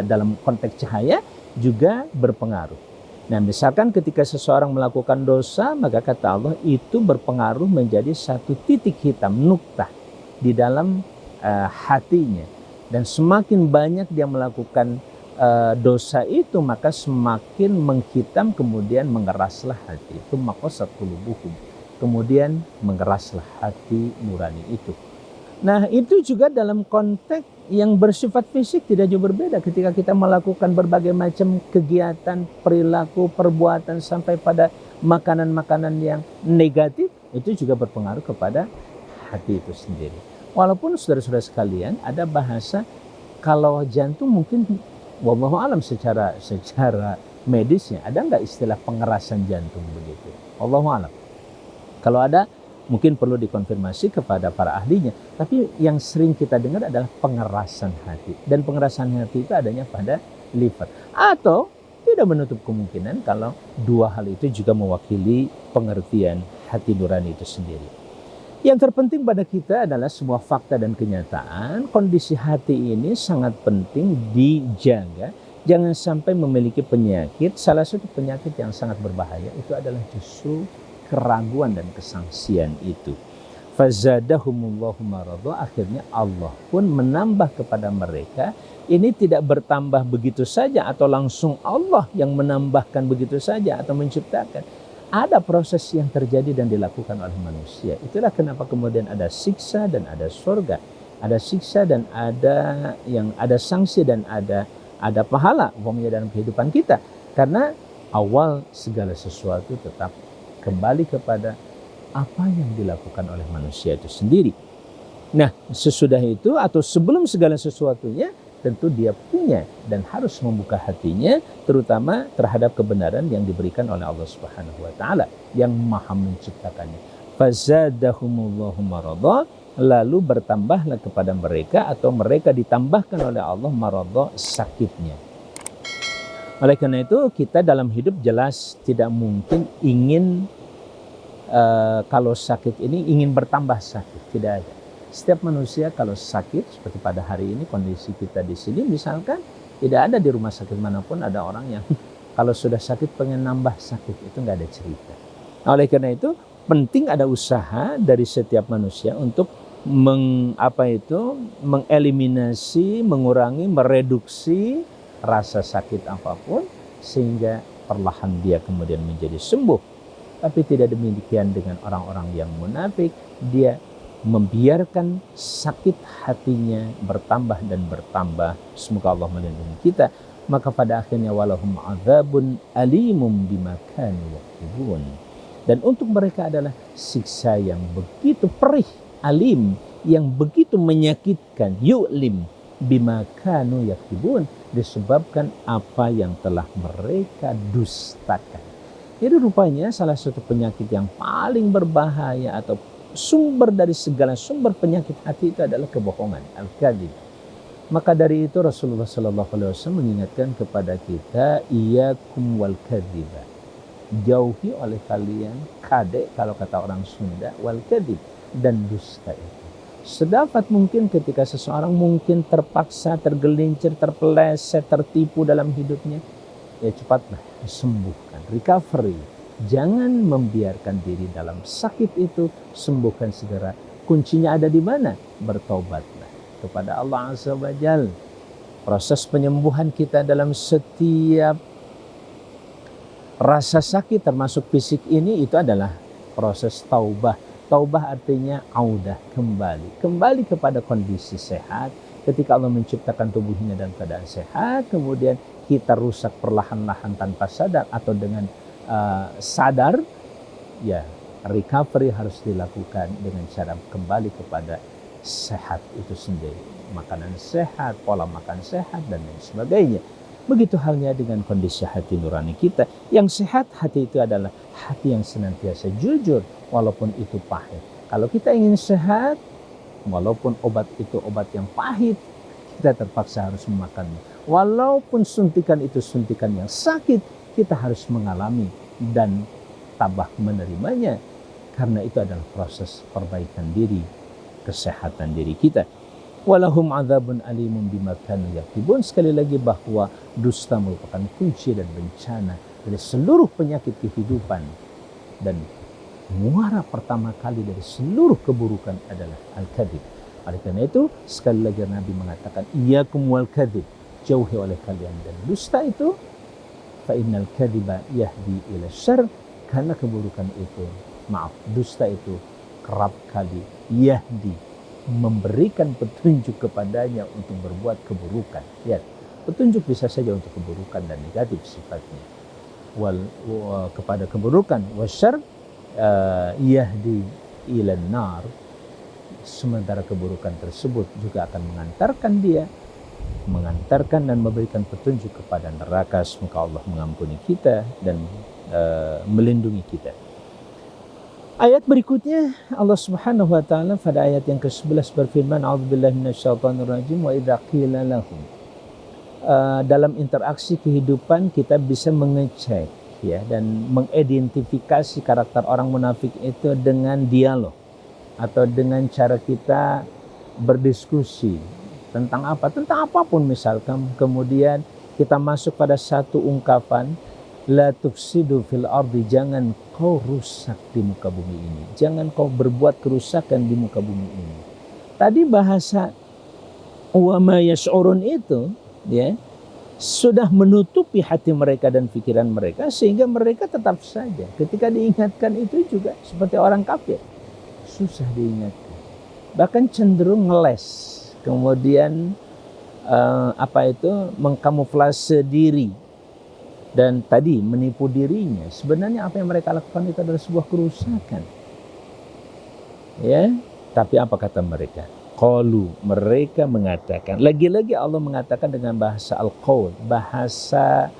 Speaker 1: dalam konteks cahaya juga berpengaruh. Nah, misalkan ketika seseorang melakukan dosa, maka kata Allah itu berpengaruh menjadi satu titik hitam, nuktah di dalam hatinya. Dan semakin banyak dia melakukan dosa itu, maka semakin menghitam, kemudian mengeraslah hati itu, maqasat qulubuhum, kemudian mengeraslah hati nurani itu. Nah, itu juga dalam konteks yang bersifat fisik tidak jauh berbeda. Ketika kita melakukan berbagai macam kegiatan, perilaku, perbuatan, sampai pada makanan-makanan yang negatif, itu juga berpengaruh kepada hati itu sendiri. Walaupun saudara-saudara sekalian, ada bahasa kalau jantung mungkin wallahu alam secara medisnya, ada nggak istilah pengerasan jantung begitu? Wallahu alam. Kalau ada, mungkin perlu dikonfirmasi kepada para ahlinya. Tapi yang sering kita dengar adalah pengerasan hati. Dan pengerasan hati itu adanya pada liver. Atau tidak menutup kemungkinan kalau dua hal itu juga mewakili pengertian hati nurani itu sendiri. Yang terpenting pada kita adalah sebuah fakta dan kenyataan. Kondisi hati ini sangat penting dijaga. Jangan sampai memiliki penyakit. Salah satu penyakit yang sangat berbahaya itu adalah justru keraguan dan kesangsian itu. Fazadahumullahu maradha, akhirnya Allah pun menambah kepada mereka. Ini tidak bertambah begitu saja atau langsung Allah yang menambahkan begitu saja atau menciptakan. Ada proses yang terjadi dan dilakukan oleh manusia. Itulah kenapa kemudian ada siksa dan ada surga. Ada siksa dan ada sanksi dan ada pahala umpamanya dalam kehidupan kita. Karena awal segala sesuatu tetap kembali kepada apa yang dilakukan oleh manusia itu sendiri. Nah, sesudah itu atau sebelum segala sesuatunya, tentu dia punya dan harus membuka hatinya, terutama terhadap kebenaran yang diberikan oleh Allah Subhanahu wa taala yang Maha menciptakannya. Fazadahumullahu maradha, lalu bertambahlah kepada mereka atau mereka ditambahkan oleh Allah maradha, sakitnya. Oleh karena itu kita dalam hidup jelas tidak mungkin ingin kalau sakit ini ingin bertambah sakit, tidak ada. Setiap manusia kalau sakit seperti pada hari ini kondisi kita di sini misalkan, tidak ada di rumah sakit manapun ada orang yang kalau sudah sakit pengen nambah sakit, itu nggak ada cerita. Nah, oleh karena itu penting ada usaha dari setiap manusia untuk mengeliminasi, mengurangi, mereduksi rasa sakit apapun sehingga perlahan dia kemudian menjadi sembuh. Tapi tidak demikian dengan orang-orang yang munafik. Dia membiarkan sakit hatinya bertambah dan bertambah. Semoga Allah melindungi kita. Maka pada akhirnya walahum adzabun alimum bima kanu yaktubun. Dan untuk mereka adalah siksa yang begitu perih, alim, yang begitu menyakitkan, yu'lim bima kanu yaktubun, disebabkan apa yang telah mereka dustakan. Jadi rupanya salah satu penyakit yang paling berbahaya atau sumber dari segala sumber penyakit hati itu adalah kebohongan, al-kadzib. Maka dari itu Rasulullah SAW mengingatkan kepada kita, iyyakum wal kadziba. Jauhi oleh kalian kade, kalau kata orang Sunda, wal kadzib, dan dusta itu. Sedapat mungkin ketika seseorang mungkin terpaksa, tergelincir, terpeleset, tertipu dalam hidupnya, ya cepatlah sembuhkan, recovery. Jangan membiarkan diri dalam sakit itu, sembuhkan segera. Kuncinya ada di mana? Bertobatlah kepada Allah Azza wa Jalla. Proses penyembuhan kita dalam setiap rasa sakit termasuk fisik ini itu adalah proses taubah. Taubah artinya audah, kembali kepada kondisi sehat. Ketika Allah menciptakan tubuhnya dalam keadaan sehat, kemudian kita rusak perlahan-lahan tanpa sadar atau dengan sadar, ya recovery harus dilakukan dengan cara kembali kepada sehat itu sendiri. Makanan sehat, pola makan sehat, dan lain sebagainya. Begitu halnya dengan kondisi hati nurani kita. Yang sehat hati itu adalah hati yang senantiasa jujur walaupun itu pahit. Kalau kita ingin sehat, walaupun obat itu obat yang pahit, kita terpaksa harus memakannya. Walaupun suntikan itu suntikan yang sakit, kita harus mengalami dan tabah menerimanya. Karena itu adalah proses perbaikan diri, kesehatan diri kita. Walahum adzabun alimun bima kanu yaktubun. Sekali lagi bahwa dusta merupakan kunci dan bencana dari seluruh penyakit kehidupan, dan muara pertama kali dari seluruh keburukan adalah al-kadzib. Oleh karena itu sekali lagi Nabi mengatakan iyyakum wal kadzib, jauhi oleh kalian dan dusta itu, fa innal kadziba yahdi ila syarr, karena keburukan itu, dusta itu kerap kali yahdi, memberikan petunjuk kepadanya untuk berbuat keburukan. Lihat, petunjuk bisa saja untuk keburukan dan negatif sifatnya. Kepada keburukan, wasyarr yahdi ilan nar, sementara keburukan tersebut juga akan mengantarkan dan memberikan petunjuk kepada neraka. Semoga Allah mengampuni kita dan melindungi kita. Ayat berikutnya Allah Subhanahu wa taala pada ayat yang ke-11 berfirman, a'udzubillahi minasyaitonirrajim, wa idza qila lahum. Dalam interaksi kehidupan kita bisa mengecek ya dan mengidentifikasi karakter orang munafik itu dengan dialog atau dengan cara kita berdiskusi tentang apapun, misalkan kemudian kita masuk pada satu ungkapan, la tufsidu fil ardi, jangan kau rusak di muka bumi ini, jangan kau berbuat kerusakan di muka bumi ini. Tadi bahasa wa ma yash'urun itu ya sudah menutupi hati mereka dan pikiran mereka, sehingga mereka tetap saja ketika diingatkan itu juga seperti orang kafir, susah diingatkan, bahkan cenderung ngeles, kemudian mengkamuflase diri, dan tadi menipu dirinya. Sebenarnya apa yang mereka lakukan itu adalah sebuah kerusakan. Ya, tapi apa kata mereka? Qalu, mereka mengatakan. Lagi-lagi Allah mengatakan dengan bahasa al-qaul, bahasa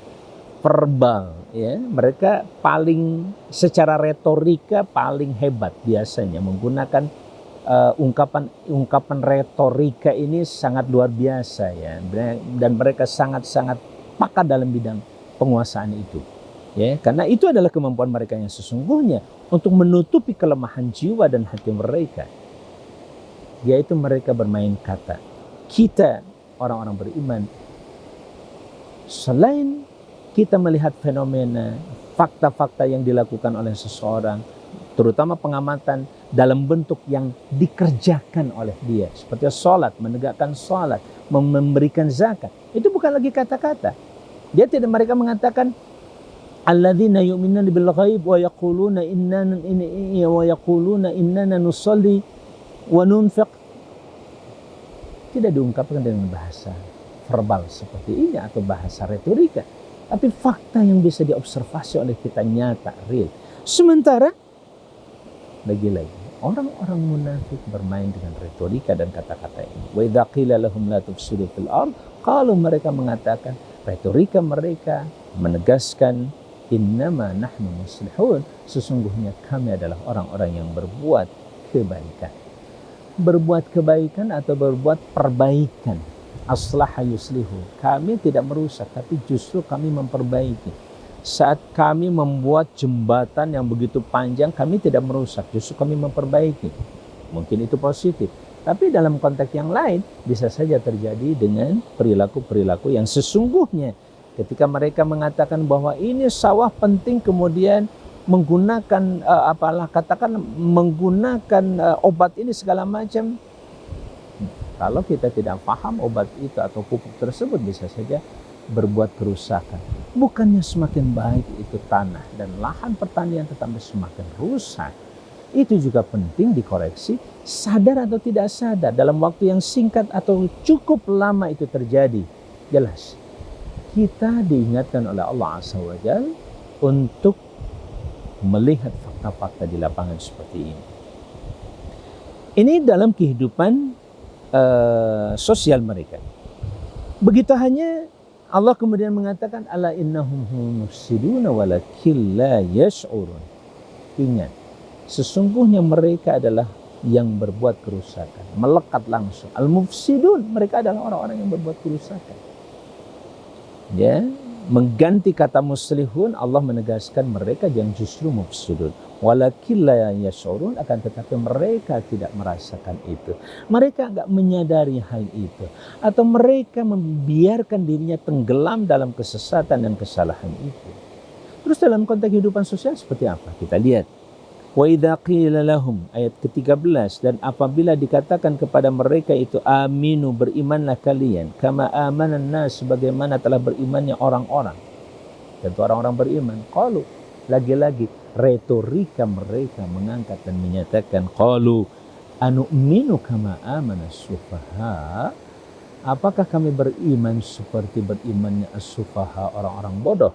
Speaker 1: verbal. Ya, mereka paling secara retorika paling hebat biasanya menggunakan ungkapan retorika ini sangat luar biasa ya, dan mereka sangat-sangat pakar dalam bidang penguasaan itu ya, karena itu adalah kemampuan mereka yang sesungguhnya untuk menutupi kelemahan jiwa dan hati mereka, yaitu mereka bermain kata. Kita orang-orang beriman, selain kita melihat fenomena fakta-fakta yang dilakukan oleh seseorang, terutama pengamatan dalam bentuk yang dikerjakan oleh dia, seperti sholat, menegakkan sholat, memberikan zakat, itu bukan lagi kata-kata. Dia tidak, mereka mengatakan alladzina yu'minuna bil ghaib wa yaquluna innana nusalli wa nunfiq. Tidak diungkapkan dengan bahasa verbal seperti ini atau bahasa retorika, tapi fakta yang bisa diobservasi oleh kita nyata, real. Sementara lagi-lagi orang-orang munafik bermain dengan retorika dan kata-kata ini. Wa idza qila lahum la tufsidu fil ard, kalau mereka mengatakan, retorika mereka menegaskan innama nahnu muslihun, sesungguhnya kami adalah orang-orang yang berbuat kebaikan. Berbuat kebaikan atau berbuat perbaikan. Aslaha yuslihu, kami tidak merusak, tapi justru kami memperbaiki. Saat kami membuat jembatan yang begitu panjang, kami tidak merusak, justru kami memperbaiki. Mungkin itu positif. Tapi dalam konteks yang lain bisa saja terjadi dengan perilaku-perilaku yang sesungguhnya ketika mereka mengatakan bahwa ini sawah penting, kemudian menggunakan menggunakan obat ini segala macam. Kalau kita tidak paham obat itu atau pupuk tersebut bisa saja berbuat kerusakan. Bukannya semakin baik itu tanah dan lahan pertanian, tetapi semakin rusak. Itu juga penting dikoreksi, sadar atau tidak sadar, dalam waktu yang singkat atau cukup lama itu terjadi. Jelas, kita diingatkan oleh Allah Azza wa Jalla untuk melihat fakta-fakta di lapangan seperti ini. Ini dalam kehidupan sosial mereka. Begitu hanya Allah kemudian mengatakan ala innahum mufsiduna walakin la yash'urun. Ingat, sesungguhnya mereka adalah yang berbuat kerusakan. Melekat langsung. Al-mufsidun, mereka adalah orang-orang yang berbuat kerusakan. Ya, mengganti kata muslihun, Allah menegaskan mereka yang justru mufsidun. Walakin la yash'urun, akan tetapi mereka tidak merasakan itu. Mereka enggak menyadari hal itu, atau mereka membiarkan dirinya tenggelam dalam kesesatan dan kesalahan itu. Terus dalam konteks kehidupan sosial seperti apa? Kita lihat. Wa idza qila lahum, ayat ke-13, dan apabila dikatakan kepada mereka itu aminu, berimanlah kalian, kama amanan nas, sebagaimana telah berimannya orang-orang. Tentu orang-orang beriman. Qalu, lagi-lagi retorika mereka mengangkat dan menyatakan qalu anu'minu kama amanas sufaha, apakah kami beriman seperti berimannya as-sufaha, orang-orang bodoh.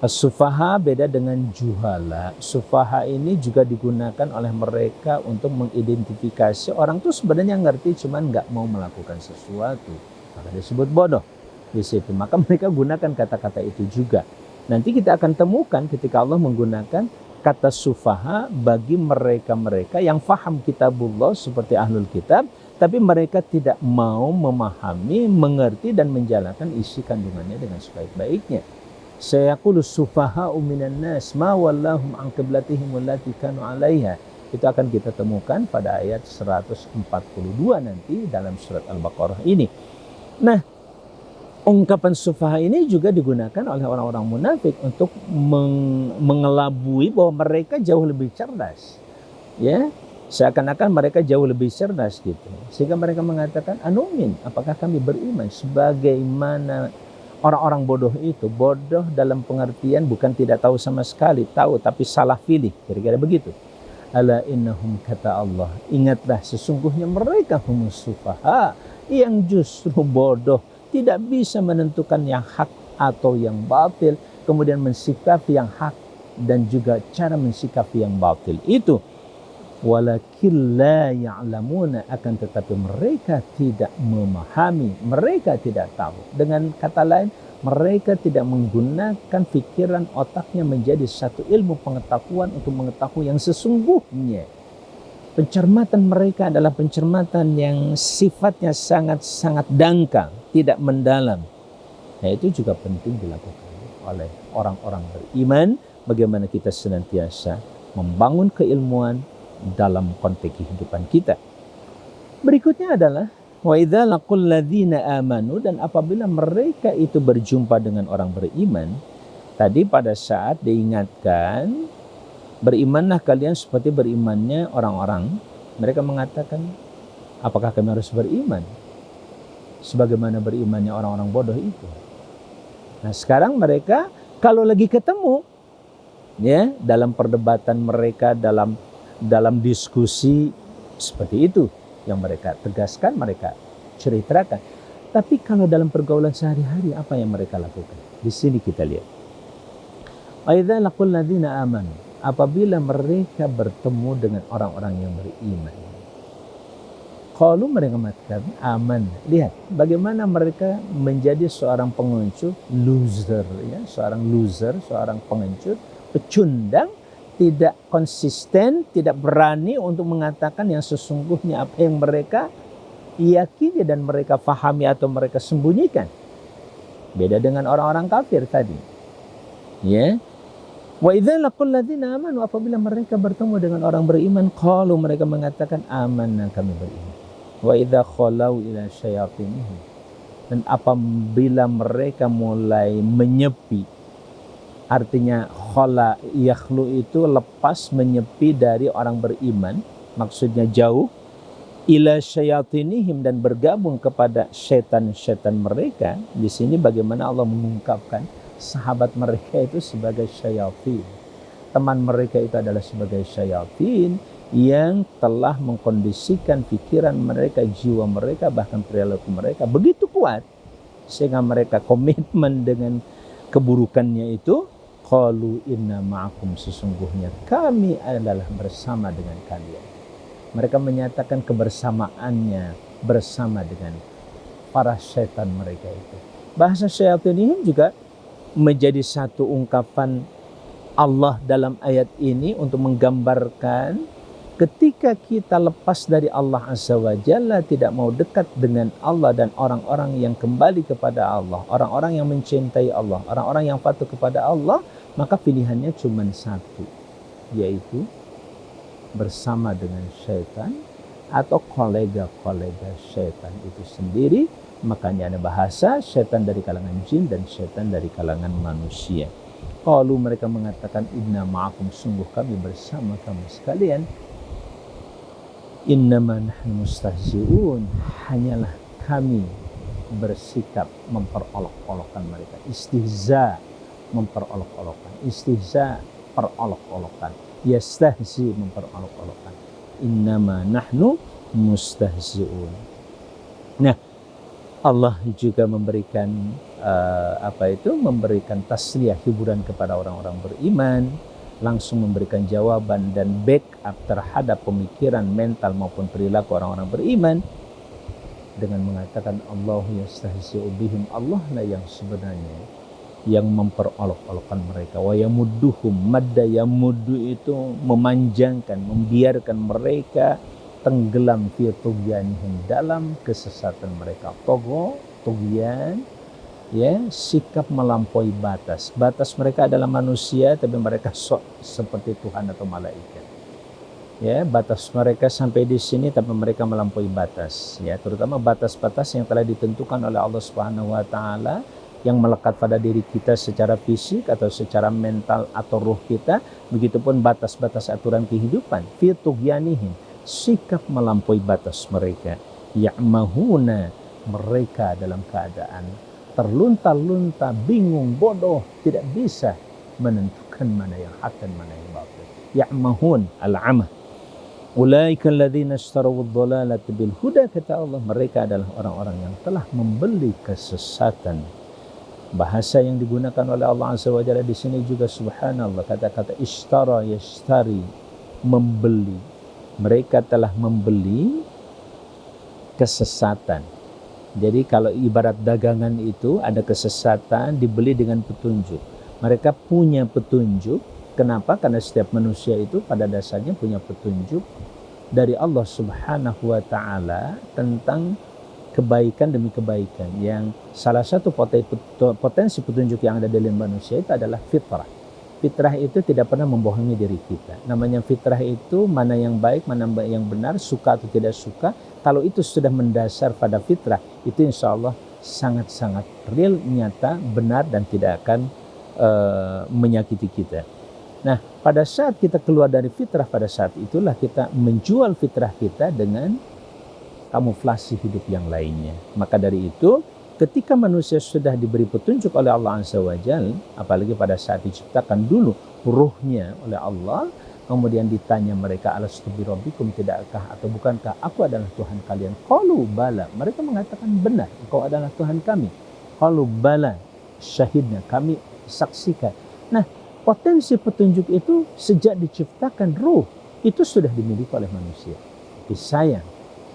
Speaker 1: As-sufaha beda dengan juhala. Sufaha ini juga digunakan oleh mereka untuk mengidentifikasi orang tuh sebenarnya ngerti cuman nggak mau melakukan sesuatu, maka disebut bodoh di situ. Maka mereka gunakan kata-kata itu juga. Nanti kita akan temukan ketika Allah menggunakan kata sufaha bagi mereka-mereka yang faham kitabullah seperti ahlul kitab, tapi mereka tidak mau memahami, mengerti dan menjalankan isi kandungannya dengan sebaik-baiknya. Sayaqulu sufaha'u minan nas ma wallahum an qiblatihim allati kanu 'alaiha. Itu akan kita temukan pada ayat 142 nanti dalam surat Al-Baqarah ini. Nah, ungkapan sufaha ini juga digunakan oleh orang-orang munafik untuk mengelabui bahwa mereka jauh lebih cerdas. Ya, seakan-akan mereka jauh lebih cerdas gitu. Sehingga mereka mengatakan anumin, apakah kami beriman sebagaimana orang-orang bodoh itu. Bodoh dalam pengertian bukan tidak tahu sama sekali, tahu tapi salah pilih, kira-kira begitu. Ala innahum, kata Allah, ingatlah sesungguhnya mereka humus sufaha, yang justru bodoh, tidak bisa menentukan yang hak atau yang batil, kemudian mensikapi yang hak dan juga cara mensikapi yang batil itu. Walakin la ya'lamuna, akan tetapi mereka tidak memahami, mereka tidak tahu. Dengan kata lain, mereka tidak menggunakan pikiran otaknya menjadi satu ilmu pengetahuan untuk mengetahui yang sesungguhnya. Pencermatan mereka adalah pencermatan yang sifatnya sangat-sangat dangkal, tidak mendalam. Nah, itu juga penting dilakukan oleh orang-orang beriman, bagaimana kita senantiasa membangun keilmuan dalam konteks kehidupan kita. Berikutnya adalah wa idza laqul ladzina amanu, dan apabila mereka itu berjumpa dengan orang beriman, tadi pada saat diingatkan berimanlah kalian seperti berimannya orang-orang, mereka mengatakan apakah kami harus beriman sebagaimana berimannya orang-orang bodoh itu. Nah, sekarang mereka kalau lagi ketemu ya dalam perdebatan mereka, dalam diskusi seperti itu yang mereka tegaskan, mereka ceritakan. Tapi kalau dalam pergaulan sehari-hari apa yang mereka lakukan? Di sini kita lihat. Wa idza laqul ladzina amanu, apabila mereka bertemu dengan orang-orang yang beriman. Qalu, mereka mengatakan aman. Lihat bagaimana mereka menjadi seorang pengecut, loser ya, seorang pengecut, pecundang, tidak konsisten, tidak berani untuk mengatakan yang sesungguhnya apa yang mereka yakini dan mereka fahami atau mereka sembunyikan. Beda dengan orang-orang kafir tadi. Ya. Wa idza laqul ladzina amanu, apabila mereka bertemu dengan orang beriman, qalu, mereka mengatakan amanna, kami beriman. Wa idza khalau ila syayatinihim, dan apabila mereka mulai menyepi, artinya khala yakhlu itu lepas, menyepi dari orang beriman, maksudnya jauh, ila syayatinihim, dan bergabung kepada setan-setan mereka. Di sini bagaimana Allah mengungkapkan sahabat mereka itu sebagai syayatin. Teman mereka itu adalah sebagai syayatin yang telah mengkondisikan pikiran mereka, jiwa mereka, bahkan perilaku mereka begitu kuat sehingga mereka komitmen dengan keburukannya itu. Qalu inna ma'akum, sesungguhnya kami adalah bersama dengan kalian. Mereka menyatakan kebersamaannya bersama dengan para syaitan mereka itu. Bahasa syaitan ini juga menjadi satu ungkapan Allah dalam ayat ini untuk menggambarkan ketika kita lepas dari Allah Azza wa Jalla, tidak mau dekat dengan Allah dan orang-orang yang kembali kepada Allah, orang-orang yang mencintai Allah, orang-orang yang patuh kepada Allah, maka pilihannya cuma satu, yaitu bersama dengan syaitan atau kolega-kolega syaitan itu sendiri. Makanya ada bahasa syaitan dari kalangan jin dan syaitan dari kalangan manusia. Qalu, mereka mengatakan, inna ma'akum, sungguh kami bersama kamu sekalian. Innama nahnu mustahzi'un, hanyalah kami bersikap memperolok-olokkan mereka. Istihza, memperolok-olokkan. Istihza, perolok-olokkan. Yastahzi, memperolok-olokkan. Innama nahnu mustahzi'un. Nah, Allah juga memberikan memberikan tasliyah, hiburan kepada orang-orang beriman, langsung memberikan jawaban dan backup terhadap pemikiran, mental maupun perilaku orang-orang beriman dengan mengatakan Allahu yastahzi'u bihim, Allah lah yang sebenarnya yang memperolok-olokkan mereka. Wa yamudduhum, madda yamuddu itu memanjangkan, membiarkan mereka tenggelam fi tughyanihim, dalam kesesatan mereka. Togo, tughyan, ya, sikap melampaui batas. Batas mereka adalah manusia, tapi mereka seperti Tuhan atau malaikat. Ya, batas mereka sampai di sini, tapi mereka melampaui batas. Ya, terutama batas-batas yang telah ditentukan oleh Allah Subhanahu wa taala yang melekat pada diri kita secara fisik atau secara mental atau ruh kita. Begitupun batas-batas aturan kehidupan. Fi tughyanihim, sikap melampaui batas mereka. Ya'mahuna, mereka dalam keadaan terlunta-lunta, bingung, bodoh, tidak bisa menentukan mana yang hak dan mana yang batil. Ya'mahun, al-amah. Ulaika alladzina ishtaraw ad-dhalalata bil huda, kata Allah, mereka adalah orang-orang yang telah membeli kesesatan. Bahasa yang digunakan oleh Allah Azza wa Jalla di sini juga subhanallah, kata-kata ishtara, yashtari, membeli. Mereka telah membeli kesesatan. Jadi kalau ibarat dagangan itu ada kesesatan dibeli dengan petunjuk. Mereka punya petunjuk. Kenapa? Karena setiap manusia itu pada dasarnya punya petunjuk dari Allah Subhanahu wa taala tentang kebaikan demi kebaikan. Yang salah satu potensi petunjuk yang ada dalam manusia itu adalah fitrah. Fitrah itu tidak pernah membohongi diri kita. Namanya fitrah itu mana yang baik, mana yang benar, suka atau tidak suka. Kalau itu sudah mendasar pada fitrah, itu insya Allah sangat-sangat real, nyata, benar, dan tidak akan menyakiti kita. Nah, pada saat kita keluar dari fitrah, pada saat itulah kita menjual fitrah kita dengan kamuflasi hidup yang lainnya. Maka dari itu, ketika manusia sudah diberi petunjuk oleh Allah Azza wa Jalla, apalagi pada saat diciptakan dulu ruhnya oleh Allah, kemudian ditanya mereka, alastu bi rabbikum, tidakkah atau bukankah aku adalah Tuhan kalian? Qalu bala, mereka mengatakan benar, engkau adalah Tuhan kami. Qalu bala, syahidna, kami saksikan. Nah, potensi petunjuk itu sejak diciptakan ruh itu sudah dimiliki oleh manusia. Tapi sayang,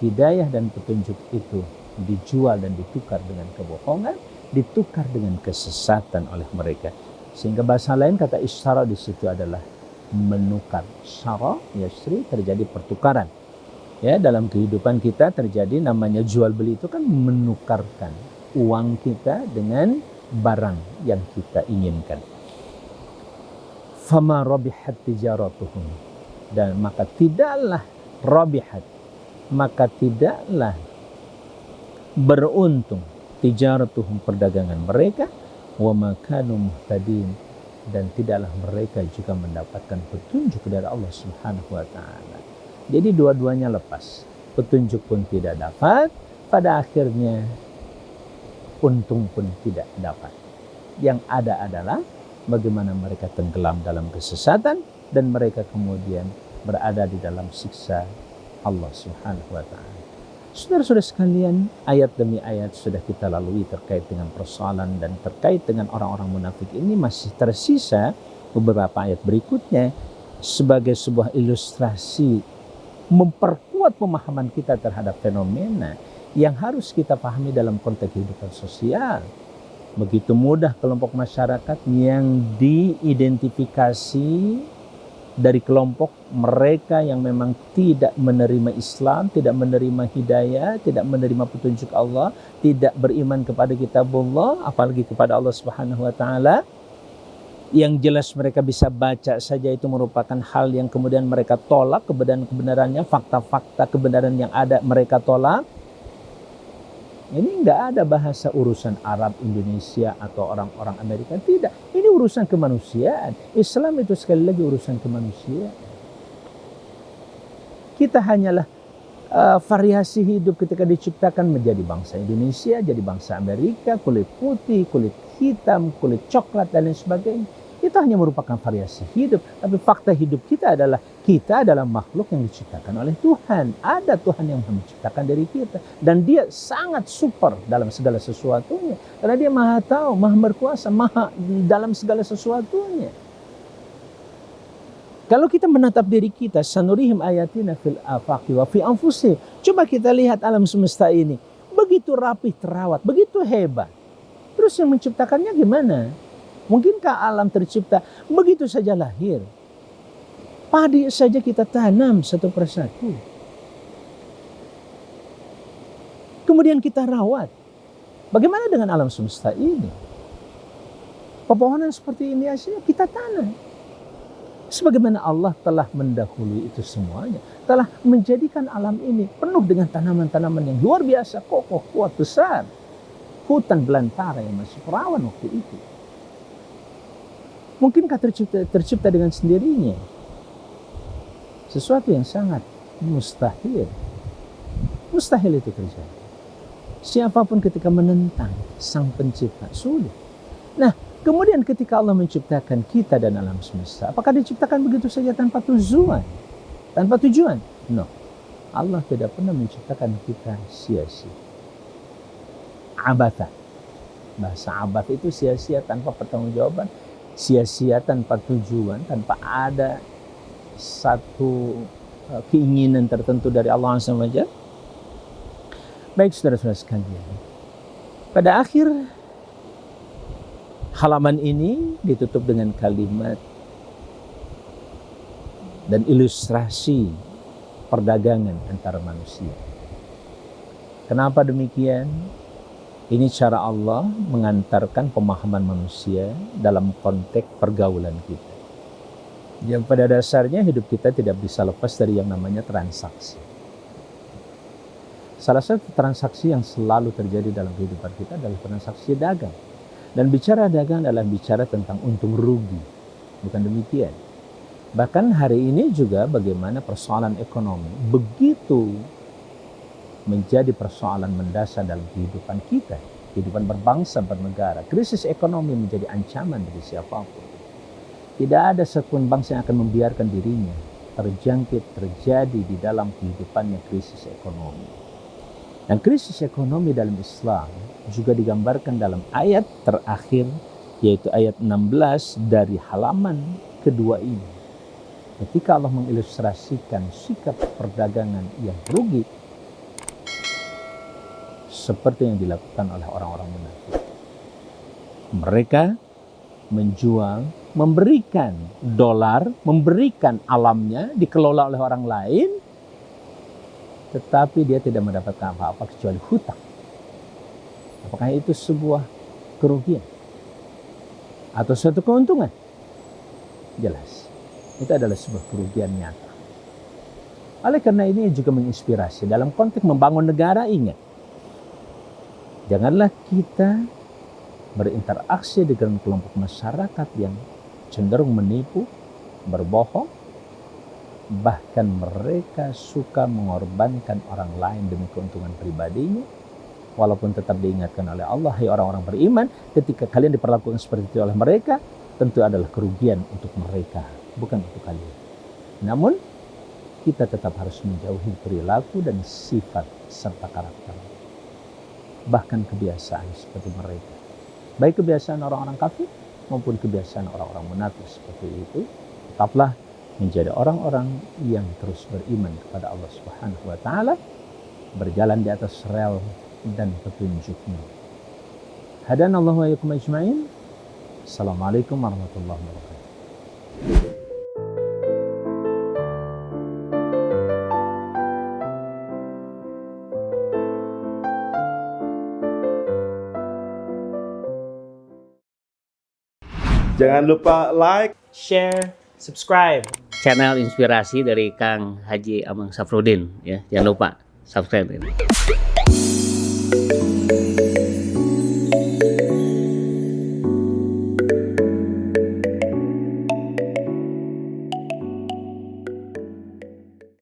Speaker 1: hidayah dan petunjuk itu dijual dan ditukar dengan kebohongan, ditukar dengan kesesatan oleh mereka. Sehingga bahasa lain kata ishtara di situ adalah menukar. Syara, yasri, terjadi pertukaran. Ya, dalam kehidupan kita terjadi namanya jual beli, itu kan menukarkan uang kita dengan barang yang kita inginkan. Fama rabihat tijaratuhum, dan maka tidaklah rabihat, maka tidaklah beruntung tijaratuhum, perdagangan mereka, wa ma kanu muhtadin, dan tidaklah mereka juga mendapatkan petunjuk dari Allah Subhanahu wa taala. Jadi dua-duanya lepas. Petunjuk pun tidak dapat, pada akhirnya untung pun tidak dapat. Yang ada adalah bagaimana mereka tenggelam dalam kesesatan dan mereka kemudian berada di dalam siksa Allah Subhanahu wa taala. Saudara-saudara sekalian, ayat demi ayat sudah kita lalui terkait dengan persoalan dan terkait dengan orang-orang munafik ini. Masih tersisa beberapa ayat berikutnya sebagai sebuah ilustrasi memperkuat memperkuat pemahaman kita terhadap fenomena yang harus kita pahami dalam konteks kehidupan sosial. Begitu mudah kelompok masyarakat yang diidentifikasi dari kelompok mereka yang memang tidak menerima Islam, tidak menerima hidayah, tidak menerima petunjuk Allah, tidak beriman kepada kitabullah, apalagi kepada Allah Subhanahu wa taala. Yang jelas mereka bisa baca saja itu merupakan hal yang kemudian mereka tolak kebenarannya, fakta-fakta kebenaran yang ada mereka tolak. Ini enggak ada bahasa urusan Arab, Indonesia atau orang-orang Amerika, tidak. Ini urusan kemanusiaan. Islam itu sekali lagi urusan kemanusiaan. Kita hanyalah variasi hidup ketika diciptakan menjadi bangsa Indonesia, jadi bangsa Amerika, kulit putih, kulit hitam, kulit coklat dan lain sebagainya. Itu hanya merupakan variasi hidup, tapi fakta hidup kita adalah makhluk yang diciptakan oleh Tuhan. Ada Tuhan yang menciptakan dari kita, dan Dia sangat super dalam segala sesuatunya, karena Dia Maha Tahu, Maha Berkuasa, Maha dalam segala sesuatunya. Kalau kita menatap diri kita, sanurihim ayatina fil afaqi wa fi anfusihim. Coba kita lihat alam semesta ini, begitu rapih terawat, begitu hebat. Terus yang menciptakannya gimana? Mungkinkah alam tercipta begitu saja lahir? Padi saja kita tanam satu persatu. Kemudian kita rawat. Bagaimana dengan alam semesta ini? Pepohonan seperti ini aslinya kita tanam. Sebagaimana Allah telah mendahului itu semuanya. Telah menjadikan alam ini penuh dengan tanaman-tanaman yang luar biasa, kokoh, kuat, besar. Hutan belantara yang masih perawan waktu itu. Mungkinkah tercipta dengan sendirinya? Sesuatu yang sangat mustahil. Mustahil itu terjadi. Siapapun ketika menentang Sang Pencipta, sulit. Nah, kemudian ketika Allah menciptakan kita dan alam semesta, apakah diciptakan begitu saja tanpa tujuan? Tanpa tujuan? No. Allah tidak pernah menciptakan kita sia-sia. Abatha. Bahasa abath itu sia-sia tanpa pertanggungjawaban. Sia-sia tanpa tujuan, tanpa ada satu keinginan tertentu dari Allah SWT. Baik saudara-saudara sekalian, pada akhir halaman ini ditutup dengan kalimat dan ilustrasi perdagangan antara manusia. Kenapa demikian? Ini cara Allah mengantarkan pemahaman manusia dalam konteks pergaulan kita. Yang pada dasarnya hidup kita tidak bisa lepas dari yang namanya transaksi. Salah satu transaksi yang selalu terjadi dalam kehidupan kita adalah transaksi dagang. Dan bicara dagang adalah bicara tentang untung rugi. Bukan demikian. Bahkan hari ini juga bagaimana persoalan ekonomi begitu menjadi persoalan mendasar dalam kehidupan kita, kehidupan berbangsa, bernegara. Krisis ekonomi menjadi ancaman bagi siapapun. Tidak ada satupun bangsa yang akan membiarkan dirinya terjadi di dalam kehidupannya krisis ekonomi. Dan krisis ekonomi dalam Islam juga digambarkan dalam ayat terakhir, yaitu ayat 16 dari halaman kedua ini. Ketika Allah mengilustrasikan sikap perdagangan yang rugi, seperti yang dilakukan oleh orang-orang munafik. Mereka menjual, memberikan dolar, memberikan alamnya, dikelola oleh orang lain, tetapi dia tidak mendapatkan apa-apa kecuali hutang. Apakah itu sebuah kerugian? Atau suatu keuntungan? Jelas. Itu adalah sebuah kerugian nyata. Oleh karena ini juga menginspirasi dalam konteks membangun negara. Ingat, janganlah kita berinteraksi dengan kelompok masyarakat yang cenderung menipu, berbohong, bahkan mereka suka mengorbankan orang lain demi keuntungan pribadinya, walaupun tetap diingatkan oleh Allah, hai orang-orang beriman, ketika kalian diperlakukan seperti itu oleh mereka, tentu adalah kerugian untuk mereka, bukan untuk kalian. Namun, kita tetap harus menjauhi perilaku dan sifat serta karakter, bahkan kebiasaan seperti mereka. Baik kebiasaan orang-orang kafir maupun kebiasaan orang-orang munafik seperti itu. Tetaplah menjadi orang-orang yang terus beriman kepada Allah Subhanahu wa taala, berjalan di atas rel dan petunjuknya. Hadanallahu wa iyyakum ajma'in. Assalamualaikum warahmatullahi wabarakatuh.
Speaker 2: Jangan lupa like,
Speaker 3: share, subscribe.
Speaker 4: Channel inspirasi dari Kang Haji Amang Safruddin ya. Jangan lupa subscribe.